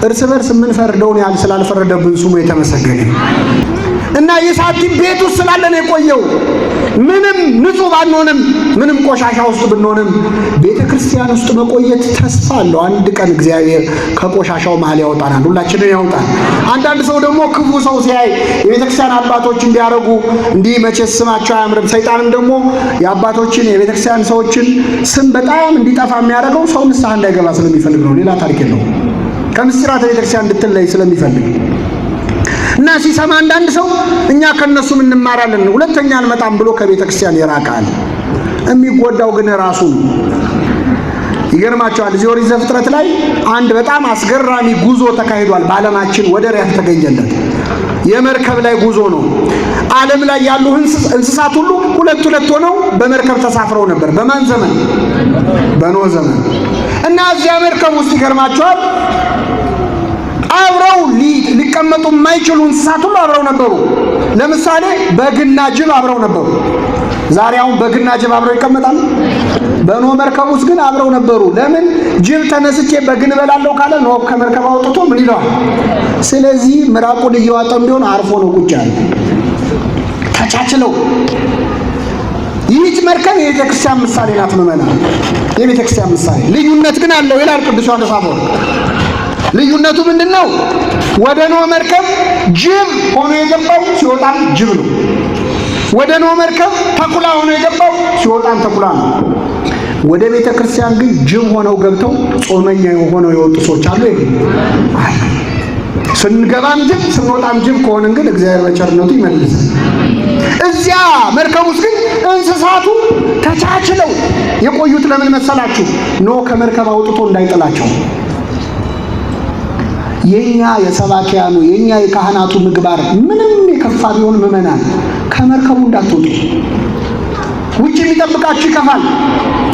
እርስ በርስ የምንፈርደውን ያህል ስላልፈረደብን ስሙ የተመሰገነ እና የሳንቲም ቤት ውስጥ ስላለን የቆየው ምንም ንጹህ ባንሆንም ምንም ቆሻሻ ውስጥ ብንሆንም ቤተክርስቲያን ውስጥ መቆየት ተስፋ አለው። አንድ ቀን እግዚአብሔር ከቆሻሻው መሃል ያወጣናል፣ ሁላችንን ያወጣል። አንዳንድ ሰው ደግሞ ክፉ ሰው ሲያይ የቤተክርስቲያን አባቶች እንዲያረጉ እንዲህ መቼስ ስማቸው አያምርም። ሰይጣንም ደግሞ የአባቶችን የቤተክርስቲያን ሰዎችን ስም በጣም እንዲጠፋ የሚያደርገው ሰው ንስሐ እንዳይገባ ስለሚፈልግ ነው። ሌላ ታሪክ የለውም። ከምስጢራተ ቤተክርስቲያን እንድትለይ ስለሚፈልግ እና ሲሰማ አንዳንድ ሰው እኛ ከነሱ እንማራለን ሁለተኛ አልመጣም ብሎ ከቤተክርስቲያን ይራቃል። የሚጎዳው ግን ራሱ ነው። ይገርማቸዋል። እዚህ ኦሪት ዘፍጥረት ላይ አንድ በጣም አስገራሚ ጉዞ ተካሂዷል። በዓለማችን ወደር ያልተገኘለት የመርከብ ላይ ጉዞ ነው። ዓለም ላይ ያሉ እንስሳት ሁሉ ሁለት ሆነው በመርከብ ተሳፍረው ነበር። በማን ዘመን? በኖህ ዘመን። እና እዚያ መርከብ ውስጥ ይገርማቸዋል አብረው ሊቀመጡ የማይችሉ እንስሳት ሁሉ አብረው ነበሩ። ለምሳሌ በግና ጅብ አብረው ነበሩ። ዛሬ አሁን በግና ጅብ አብረው ይቀመጣሉ? በኖህ መርከብ ውስጥ ግን አብረው ነበሩ። ለምን? ጅብ ተነስቼ በግን እበላለሁ ካለ ኖህ ከመርከብ አውጥቶ ምን ይለዋል? ስለዚህ ምራቁን እየዋጠም ቢሆን አርፎ ነው ቁጭ ያለ። ተቻችለው። ይህች መርከብ የቤተክርስቲያን ምሳሌ ናት። ምዕመናን፣ የቤተክርስቲያን ምሳሌ። ልዩነት ግን አለው ይላል ቅዱስ ዮሐንስ አፈወርቅ። ልዩነቱ ምንድነው? ወደ ኖህ መርከብ ጅብ ሆኖ የገባው ሲወጣም ጅብ ነው። ወደ ኖህ መርከብ ተኩላ ሆኖ የገባው ሲወጣም ተኩላ ነው። ወደ ቤተ ክርስቲያን ግን ጅብ ሆነው ገብተው ጾመኛ ሆነው የወጡ ሰዎች አሉ። ስንገባም ጅብ ስንወጣም ጅብ ከሆነን ግን እግዚአብሔር በቸርነቱ ይመልሳል። እዚያ መርከብ ውስጥ ግን እንስሳቱ ተቻችለው የቆዩት ለምን መሰላችሁ? ኖህ ከመርከብ አውጥቶ እንዳይጥላቸው። የኛ የሰባኪያኑ የኛ የካህናቱ ምግባር ምንም የከፋ ቢሆን ምዕመናን ከመርከቡ እንዳትወጡ። ውጭ የሚጠብቃችሁ ይከፋል።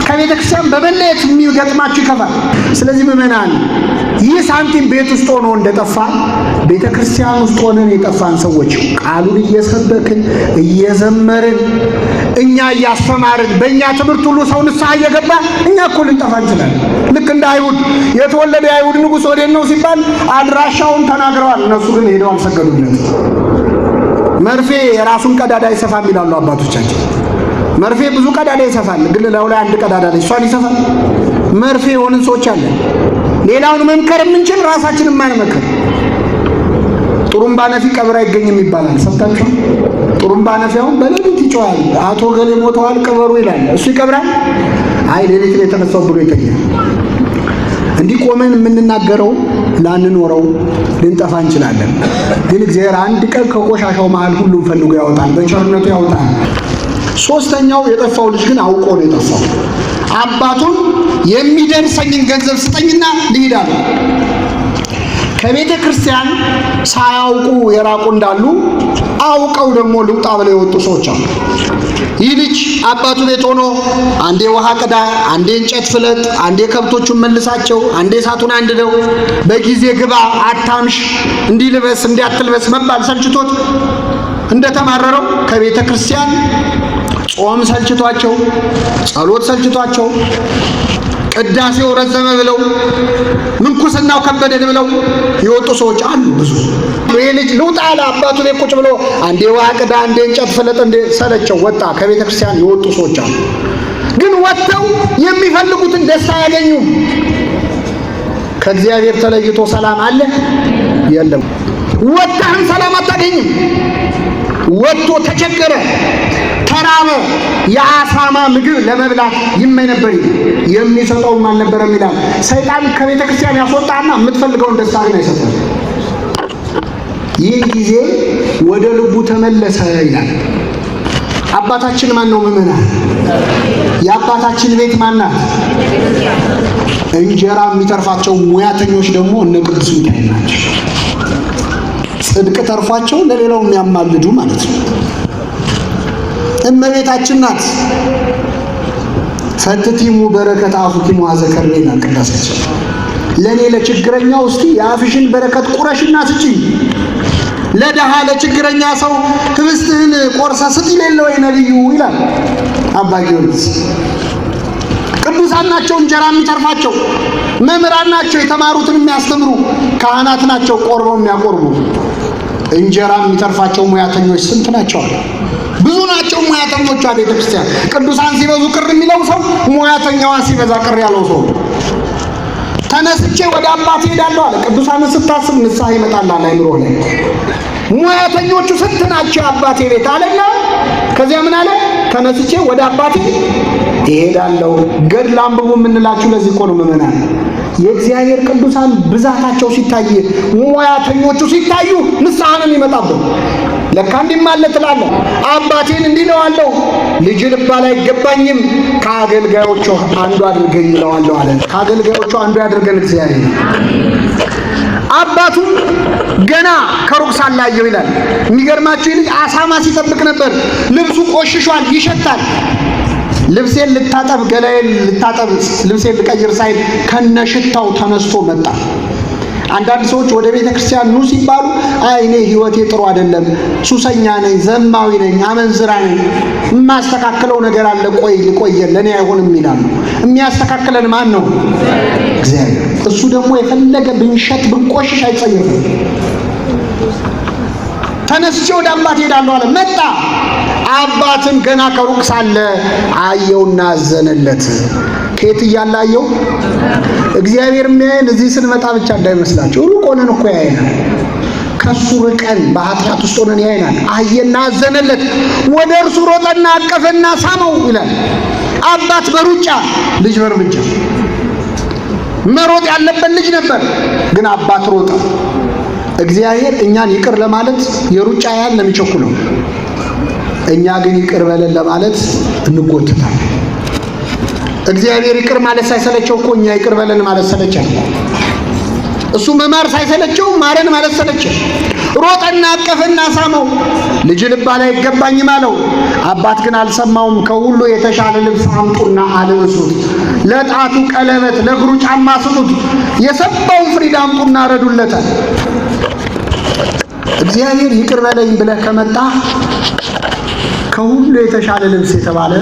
ከቤተ ክርስቲያን በመለየት የሚገጥማችሁ ይከፋል። ስለዚህ ምዕመናን ይህ ሳንቲም ቤት ውስጥ ሆኖ እንደጠፋ ቤተ ክርስቲያን ውስጥ ሆነን የጠፋን ሰዎች ቃሉን እየሰበክን እየዘመርን እኛ እያስተማርን በእኛ ትምህርት ሁሉ ሰው ንስሐ እየገባ እኛ እኮ ልንጠፋ እንችላለን። ልክ እንደ አይሁድ የተወለደ የአይሁድ ንጉሥ ወዴት ነው ሲባል አድራሻውን ተናግረዋል። እነሱ ግን ሄደው አልሰገዱለት። መርፌ የራሱን ቀዳዳ ይሰፋል ይላሉ አባቶቻችን። መርፌ ብዙ ቀዳዳ ይሰፋል፣ ግን ላው ላይ አንድ ቀዳዳ ላይ እሷን ይሰፋል። መርፌ የሆንን ሰዎች አለን። ሌላውን መምከር የምንችል ራሳችንን ማንመከር። ጥሩምባ ነፊ ቀብር አይገኝም ይባላል። ሰምታችሁ? ጥሩምባ ነፊያውን በሌሊት ይጮሃል። አቶ ገሌ ሞተዋል ቅበሩ ይላል። እሱ ይቀብራል? አይ ሌሊት ላይ ተነሳው ብሎ ይተኛል። እንዲህ ቆመን የምንናገረው ላንኖረው ልንጠፋ እንችላለን። ግን እግዚአብሔር አንድ ቀን ከቆሻሻው መሃል ሁሉም ፈልጎ ያወጣል፣ በቸርነቱ ያወጣል። ሶስተኛው የጠፋው ልጅ ግን አውቆ ነው የጠፋው። አባቱን የሚደርሰኝን ገንዘብ ስጠኝና ልሂድ አለ። ከቤተ ክርስቲያን ሳያውቁ የራቁ እንዳሉ አውቀው ደግሞ ልውጣ ብለው የወጡ ሰዎች አሉ። ይህ ልጅ አባቱ ቤት ሆኖ አንዴ ውሃ ቅዳ፣ አንዴ እንጨት ፍለጥ፣ አንዴ ከብቶቹን መልሳቸው፣ አንዴ እሳቱን አንድደው፣ በጊዜ ግባ፣ አታምሽ፣ እንዲህ ልበስ እንዲህ አትልበስ መባል ሰልችቶት እንደተማረረው ከቤተ ክርስቲያን ጾም ሰልችቷቸው፣ ጸሎት ሰልችቷቸው፣ ቅዳሴው ረዘመ ብለው ምንኩስናው ከበደን ብለው የወጡ ሰዎች አሉ ብዙ። ይሄ ልጅ ልውጣ አለ አባቱ ቤት ቁጭ ብሎ አንዴ ውሃ ቅዳ አንዴ እንጨት ፍለጥ እንዴ ሰለቸው ወጣ። ከቤተ ክርስቲያን የወጡ ሰዎች አሉ። ግን ወጥተው የሚፈልጉትን ደስታ አያገኙም። ከእግዚአብሔር ተለይቶ ሰላም አለ የለም። ወጣህን ሰላም አታገኝም። ወጥቶ ተቸገረ፣ ተራበ፣ የአሳማ ምግብ ለመብላት ይመኝ ነበር፣ የሚሰጠውም አልነበረም ይላል። ሰይጣን ከቤተ ክርስቲያን ያስወጣና የምትፈልገውን ደስታ ግን አይሰጥም። ይህ ጊዜ ወደ ልቡ ተመለሰ ይላል። አባታችን ማን ነው? ምእመናን፣ የአባታችን ቤት ማናት? እንጀራ የሚተርፋቸው ሙያተኞች ደግሞ እነ ቅዱስ ሚካኤል ናቸው። ጽድቅ ተርፏቸው ለሌላው የሚያማልዱ ማለት ነው። እመቤታችን ናት። ፈትቲሙ በረከት አፉኪሙ አዘከርቤ ይላል ቅዳሴያችን። ለኔ ለችግረኛው እስቲ የአፍሽን በረከት ቁረሽና ስጪኝ። ለደሃ ለችግረኛ ሰው ህብስትህን ቆርሰ ስጥ ይሌለው ነብዩ ይላል አባ ጊዮርጊስ። ቅዱሳን ናቸው እንጀራ የሚተርፋቸው፣ መምህራን ናቸው የተማሩትን የሚያስተምሩ፣ ካህናት ናቸው ቆርበው የሚያቆርቡ። እንጀራ የሚተርፋቸው ሙያተኞች ስንት ናቸው? ብዙ ናቸው ሙያተኞቿ ቤተ ክርስቲያን። ቅዱሳን ሲበዙ ቅር የሚለው ሰው ሙያተኛዋ ሲበዛ ቅር ያለው ሰው። ተነስቼ ወደ አባቴ ሄዳለሁ አለ። ቅዱሳን ስታስብ ንስሐ ይመጣል አይምሮ ላይ። ሙያተኞቹ ስንት ናቸው አባቴ ቤት አለና ከዚያ ምን አለ? ተነስቼ ወደ አባቴ እሄዳለሁ። ገድል አንብቡ የምንላችሁ ለዚህ እኮ ነው ምእመናን። የእግዚአብሔር ቅዱሳን ብዛታቸው ሲታይ፣ ሙያተኞቹ ሲታዩ ንስሐ ነው የሚመጣብን። ለካ እንዲህ ማለት ትላለህ። አባቴን እንዲህ እለዋለሁ፣ ልጅ ልባል አይገባኝም፣ ከአገልጋዮቹ አንዱ አድርገኝ እለዋለሁ አለ። ከአገልጋዮቹ አንዱ ያድርገን እግዚአብሔር። አባቱ ገና ከሩቅ ሳላየው ይላል። የሚገርማችሁ ልጅ አሳማ ሲጠብቅ ነበር። ልብሱ ቆሽሿል፣ ይሸታል። ልብሴን ልታጠብ ገላዬን ልታጠብ ልብሴን ልቀይር ሳይል ከነሽታው ተነስቶ መጣ። አንዳንድ ሰዎች ወደ ቤተ ክርስቲያን ኑ ሲባሉ አይ እኔ ህይወቴ ጥሩ አይደለም፣ ሱሰኛ ነኝ፣ ዘማዊ ነኝ፣ አመንዝራ ነኝ፣ የማስተካክለው ነገር አለ፣ ቆየን ለኔ አይሆንም ይላሉ። የሚያስተካክለን ማን ነው? እግዚአብሔር። እሱ ደግሞ የፈለገ ብንሸት ብንቆሽሽ አይጸየፍም። ተነስቼ ወደ አባቴ ሄዳለሁ አለ። መጣ። አባትን ገና ከሩቅ ሳለ አየውና አዘነለት። ከየት እያለ አየው? እግዚአብሔር የሚያየን እዚህ ስንመጣ ብቻ እንዳይመስላችሁ፣ ሩቅ ሆነን እኮ ያየናል። ከሱ ርቀን በኃጢአት ውስጥ ሆነን ያየናል። አየና አዘነለት። ወደ እርሱ ሮጠና አቀፈና ሳመው ይላል። አባት በሩጫ ልጅ በእርምጃ። መሮጥ ያለበት ልጅ ነበር፣ ግን አባት ሮጠ። እግዚአብሔር እኛን ይቅር ለማለት የሩጫ ያህል ነው የሚቸኩለው። እኛ ግን ይቅር በለን ለማለት እንጎትታለን። እግዚአብሔር ይቅር ማለት ሳይሰለቸው እኮ እኛ ይቅር በለን ማለት ሰለቸን። እሱ መማር ሳይሰለቸው ማረን ማለት ሰለቸን። ሮጠና አቀፈና ሳመው። ልጅ ልባል አይገባኝም አለው። አባት ግን አልሰማውም። ከሁሉ የተሻለ ልብስ አምጡና አልብሱት፣ ለጣቱ ቀለበት፣ ለእግሩ ጫማ ስጡት፣ የሰባውን ፍሪዳ አምጡና ረዱለታል። እግዚአብሔር ይቅር በለኝ ብለህ ከመጣ ከሁሉ የተሻለ ልብስ የተባለ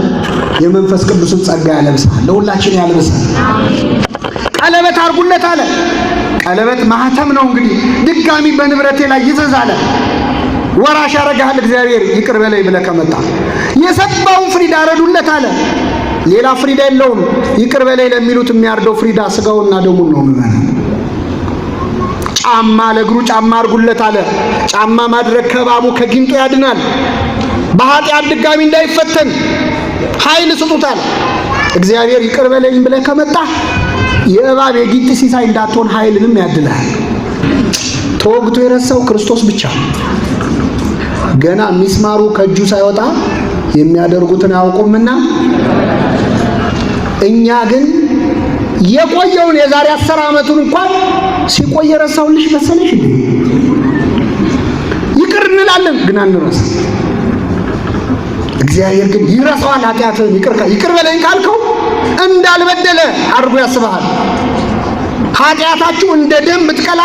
የመንፈስ ቅዱስን ጸጋ ያለብሳል። ለሁላችን ያለብሳል። ቀለበት አርጉለት አለ። ቀለበት ማህተም ነው እንግዲህ። ድጋሚ በንብረቴ ላይ ይዘዝ አለ። ወራሽ ያረጋል እግዚአብሔር ይቅር በለኝ ብለህ ከመጣ። የሰባውን ፍሪዳ ረዱለት አለ። ሌላ ፍሪዳ የለውም። ይቅር በለኝ ለሚሉት የሚያርደው ፍሪዳ ስጋውና ደሙን ነው ማለት። ጫማ ለእግሩ ጫማ አርጉለት አለ። ጫማ ማድረግ ከእባቡ ከጊንጡ ያድናል። በኃጢአት ድጋሚ እንዳይፈተን ኃይል ስጡታል። እግዚአብሔር ይቅር በለኝ ብለህ ከመጣ የእባብ የጊንጥ ሲሳይ እንዳትሆን ኃይልንም ያድልሃል። ተወግቶ የረሳው ክርስቶስ ብቻ። ገና ሚስማሩ ከእጁ ሳይወጣ የሚያደርጉትን አያውቁምና፣ እኛ ግን የቆየውን የዛሬ 10 ዓመቱን እንኳን ሲቆይ የረሳውልሽ መሰለሽ እንዴ? ይቅር እንላለን ግን አንረሳ። እግዚአብሔር ግን ይረሳዋል ኃጢአትን። ይቅር በለኝ ካልከው እንዳልበደለ አድርጎ ያስብሃል። ኃጢአታችሁ እንደ ደም ብትቀላ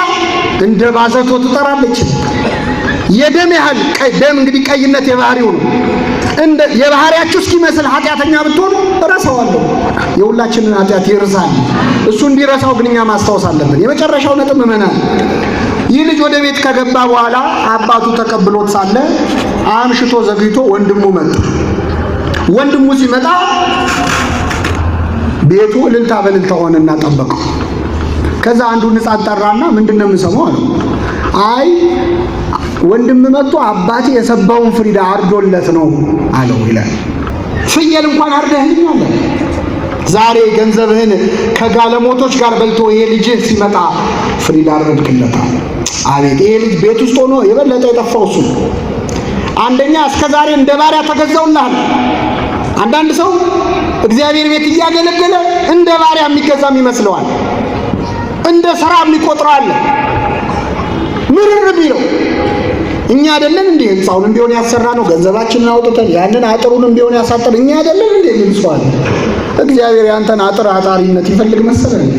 እንደ ባዘቶ ትጠራለች። የደም ያህል ደም እንግዲህ ቀይነት የባህሪው ነው። እንደ የባህሪያችሁ እስኪመስል ኃጢአተኛ ብትሆኑ እረሳዋለሁ። የሁላችንን ኃጢአት ይርሳል። እሱ እንዲረሳው ግን እኛ ማስታወስ አለብን። የመጨረሻው ነጥብ ምዕመናን፣ ይህ ልጅ ወደ ቤት ከገባ በኋላ አባቱ ተቀብሎት ሳለ አምሽቶ ዘግይቶ ወንድሙ መጣ። ወንድሙ ሲመጣ ቤቱ እልልታ በእልልታ ሆነና ጠበቀው። ከዛ አንዱን ሕፃን ጠራና ምንድነው የምሰማው አለው። አይ ወንድም መጥቶ አባቴ የሰባውን ፍሪዳ አርዶለት ነው አለው ይላል። ፍየል እንኳን አርደህልኛል። ዛሬ ገንዘብህን ከጋለሞቶች ጋር በልቶ ይሄ ልጅ ሲመጣ ፍሪዳ አረድክለታል። አቤት ይሄ ልጅ ቤት ውስጥ ሆኖ የበለጠ የጠፋው እሱ። አንደኛ እስከ ዛሬ እንደ ባሪያ ተገዛውልሃል። አንዳንድ ሰው እግዚአብሔር ቤት እያገለገለ እንደ ባሪያ የሚገዛም ይመስለዋል። እንደ ሥራ የሚቆጥረዋል። ምርር ቢለው እኛ አይደለን እንዴ ህንጻውን ቢሆን ያሰራ ነው ገንዘባችንን አውጥተን ያንን አጥሩንም ቢሆን ያሳጠን እኛ አይደለን እንዴ ልንሷል። እግዚአብሔር ያንተን አጥር አጣሪነት ይፈልግ መሰለኝ።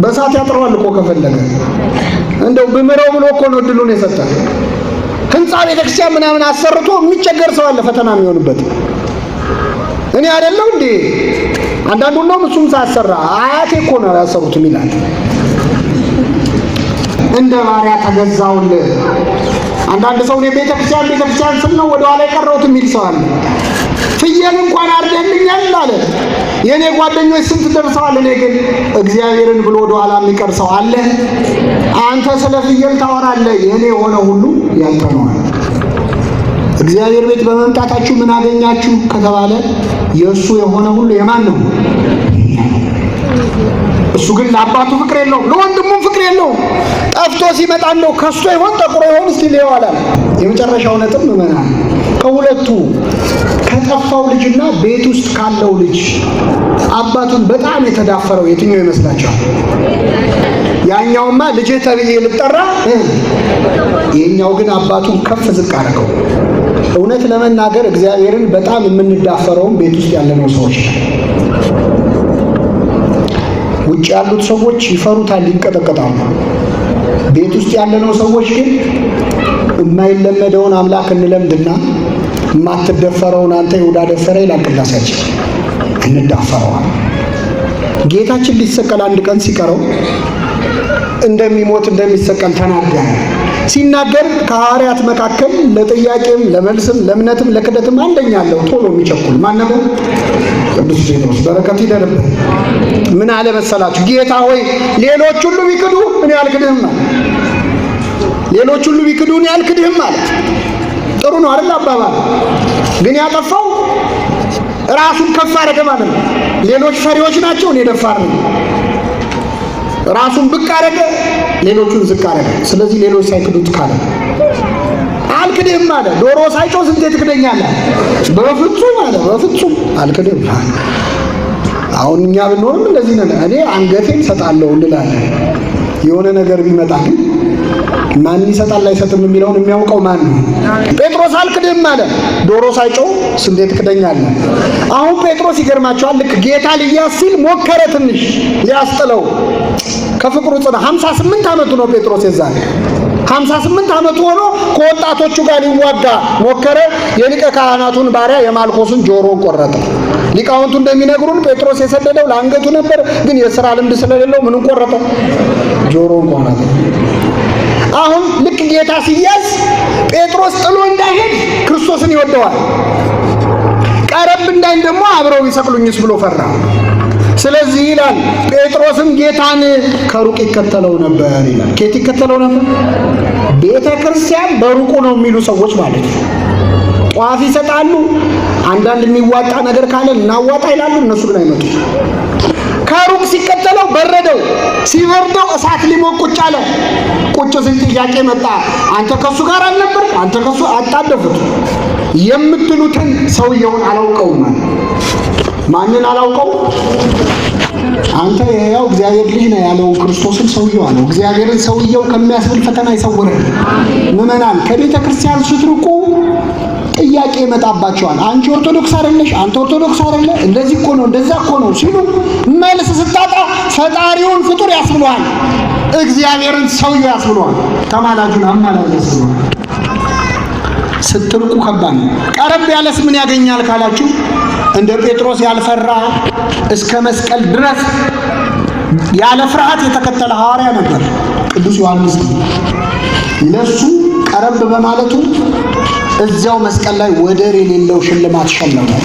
በሳት ያጥረዋል እኮ ከፈለገ። እንደው ብምረው ብሎ እኮ ነው ድሉን የሰጠን። ህንጻ ቤተክርስቲያን ምናምን አሰርቶ የሚቸገር ሰው አለ ፈተና የሚሆንበት። እኔ አይደለም እንዴ አንዳንዱ ነው እሱም ሳሰራ አያቴ እኮ ነው ያሰሩት ይላል። እንደ ባሪያ ተገዛውል። አንዳንድ ሰው ነው ቤተክርስቲያን ስም ነው ወደ ኋላ የቀረውት የሚል ሰው አለ። ፍየል እንኳን አርደልኛል አለ። የኔ ጓደኞች ስንት ደርሰዋል፣ እኔ ግን እግዚአብሔርን ብሎ ወደ ኋላ የሚቀር ሰው አለ። አንተ ስለ ፍየል ታወራለህ፣ የኔ የሆነ ሁሉ ያንተ ነው። እግዚአብሔር ቤት በመምጣታችሁ ምን አገኛችሁ ከተባለ የእሱ የሆነ ሁሉ የማን ነው? እሱ ግን ለአባቱ ፍቅር የለውም፣ ለወንድሙም ፍቅር የለውም። ጠፍቶ ሲመጣ ነው ከስቶ ይሆን ጠቁሮ ይሆን እስቲ ሊዋላል። የመጨረሻው ነጥብ ምዕመናን፣ ከሁለቱ ከጠፋው ልጅና ቤት ውስጥ ካለው ልጅ አባቱን በጣም የተዳፈረው የትኛው ይመስላችኋል? ያኛውማ ልጅ ተብዬ ልጠራ፣ የኛው ግን አባቱን ከፍ ዝቅ አደረገው። እውነት ለመናገር እግዚአብሔርን በጣም የምንዳፈረው ቤት ውስጥ ያለነው ሰዎች ነው። ውጭ ያሉት ሰዎች ይፈሩታል፣ ይንቀጠቀጣሉ። ቤት ውስጥ ያለነው ሰዎች ግን የማይለመደውን አምላክ እንለምድና የማትደፈረውን አንተ ይሁዳ ደፈረ ይላል ቅዳሴያችን፣ እንዳፈረዋል። ጌታችን ሊሰቀል አንድ ቀን ሲቀረው እንደሚሞት እንደሚሰቀል ተናገረ። ሲናገር ከሐዋርያት መካከል ለጥያቄም ለመልስም ለእምነትም ለክደትም አንደኛ አለው ቶሎ የሚቸኩል ማን ነበር? ቅዱስ ጴጥሮስ። በረከት ይደርብህ። ምን አለ መሰላችሁ? ጌታ ሆይ ሌሎች ሁሉ ቢክዱ እኔ አልክድህም አለ። ሌሎች ሁሉ ቢክዱ እኔ አልክድህም አለ። ጥሩ ነው አይደል አባባል? ግን ያጠፋው ራሱን ከፍ አደረገ ማለት ነው። ሌሎች ፈሪዎች ናቸው፣ እኔ ደፋር ነኝ። ራሱን ብቅ አደረገ፣ ሌሎቹን ዝቅ አደረገ። ስለዚህ ሌሎች ሳይክዱት ካለ አልክድህም አለ። ዶሮ ሳይጮህ ስንቴ ትክደኛለህ? በፍጹም አለ። በፍጹም አልክድህም። አሁን እኛ ብንሆንም እንደዚህ ነን። እኔ አንገቴን ሰጣለሁ እንላለን። የሆነ ነገር ቢመጣ ግን ማን ይሰጣል አይሰጥም የሚለውን የሚያውቀው ማን ነው? ጴጥሮስ አልክድህም አለ። ዶሮ ሳይጮህ ስንቴ ትክደኛለህ? አሁን ጴጥሮስ ይገርማቸዋል። ልክ ጌታ ሊያዝ ሲል ሞከረ ትንሽ ሊያስጥለው ከፍቅሩ ጽና። 58 ዓመቱ ነው ጴጥሮስ የዛኔ 58 ዓመቱ ሆኖ ከወጣቶቹ ጋር ሊዋጋ ሞከረ። የሊቀ ካህናቱን ባሪያ የማልኮስን ጆሮን ቆረጠ። ሊቃውንቱ እንደሚነግሩን ጴጥሮስ የሰደደው ለአንገቱ ነበር፣ ግን የሥራ ልምድ ስለሌለው ምንን ቆረጠ? ጆሮን ቆረጠ። አሁን ልክ ጌታ ሲያዝ ጴጥሮስ ጥሎ እንዳይሄድ ክርስቶስን ይወደዋል። ቀረብ እንዳይን ደግሞ አብረው ይሰቅሉኝስ ብሎ ፈራ። ስለዚህ ይላል ጴጥሮስም ጌታን ከሩቅ ይከተለው ነበር ይላል። ከየት ይከተለው ነበር? ቤተ ክርስቲያን በሩቁ ነው የሚሉ ሰዎች ማለት ነው። ጧፍ ይሰጣሉ። አንዳንድ የሚዋጣ ነገር ካለ እናዋጣ ይላሉ። እነሱ ግን አይመጡም። ከሩቅ ሲከተለው በረደው። ሲበርደው እሳት ሊሞቅ ቁጭ አለ። ቁጭ ሲል ጥያቄ መጣ። አንተ ከሱ ጋር አልነበርክ? አንተ ከሱ አጣደፉት የምትሉትን ሰውየውን አላውቀውም ማለት ማንን አላውቀው? አንተ የሕያው እግዚአብሔር ልጅ ነህ ያለው ክርስቶስን ሰውየው አለው። እግዚአብሔርን ሰውየው ከሚያስብል ፈተና ይሰውረን። ምዕመናን ከቤተ ክርስቲያን ስትርቁ ጥያቄ ይመጣባቸዋል። አንቺ ኦርቶዶክስ አይደለሽ፣ አንተ ኦርቶዶክስ አይደለ፣ እንደዚህ እኮ ነው እንደዛ እኮ ነው ሲሉ መልስ ስታጣ ፈጣሪውን ፍጡር ያስብለዋል፣ እግዚአብሔርን ሰውየው ያስብለዋል፣ ተማላጁን አማላጅ ያስብለዋል። ስትርቁ ከባድ ነው። ቀረብ ያለስ ምን ያገኛል ካላችሁ እንደ ጴጥሮስ ያልፈራ እስከ መስቀል ድረስ ያለ ፍርሃት የተከተለ ሐዋርያ ነበር ቅዱስ ዮሐንስ። ለሱ ቀረብ በማለቱ እዚያው መስቀል ላይ ወደር የሌለው ሽልማት ሸለመው።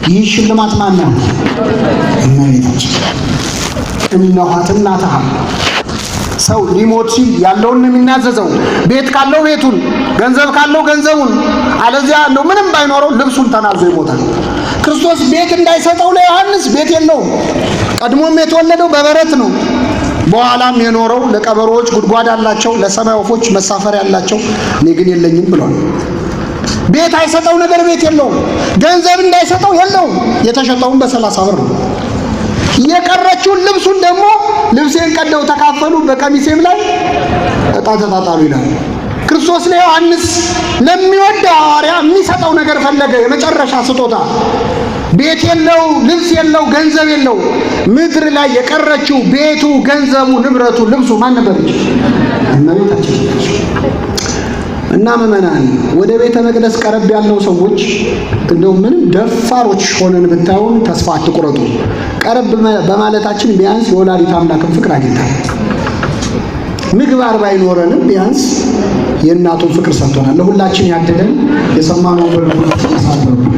ይህ ሽልማት ማን ነው? እመቤታችን። እነኋት እናትህ። ሰው ሊሞት ሲል ያለውን የሚናዘዘው፣ ቤት ካለው ቤቱን፣ ገንዘብ ካለው ገንዘቡን፣ አለዚያ ያለው ምንም ባይኖረው ልብሱን ተናዞ ይሞታል። ክርስቶስ ቤት እንዳይሰጠው ለዮሐንስ ቤት የለውም። ቀድሞም የተወለደው በበረት ነው። በኋላም የኖረው ለቀበሮዎች ጉድጓድ አላቸው፣ ለሰማይ ወፎች መሳፈሪያ አላቸው፣ እኔ ግን የለኝም ብሏል። ቤት አይሰጠው ነገር ቤት የለውም። ገንዘብ እንዳይሰጠው የለውም። የተሸጠውን በ30 ብር ነው። የቀረችውን ልብሱን ደግሞ ልብሴን ቀደው ተካፈሉ፣ በቀሚሴም ላይ ዕጣ ተጣጣሉ ይላል። ክርስቶስ ለዮሐንስ ለሚወድ ሐዋርያ የሚሰጠው ነገር ፈለገ። የመጨረሻ ስጦታ ቤት የለው፣ ልብስ የለው፣ ገንዘብ የለው። ምድር ላይ የቀረችው ቤቱ፣ ገንዘቡ፣ ንብረቱ፣ ልብሱ ማን ነበረች? እመቤታችን። እና ምእመናን ወደ ቤተ መቅደስ ቀረብ ያለው ሰዎች እንደው ምንም ደፋሮች ሆነን ብታዩን ተስፋ አትቁረጡ። ቀረብ በማለታችን ቢያንስ የወላዲተ አምላክን ፍቅር አግኝተናል። ምግባር ባይኖረንም ቢያንስ የእናቱን ፍቅር ሰጥቶናል። ለሁላችን ያደለን የሰማነውን በልቡናችን ያሳድርብን።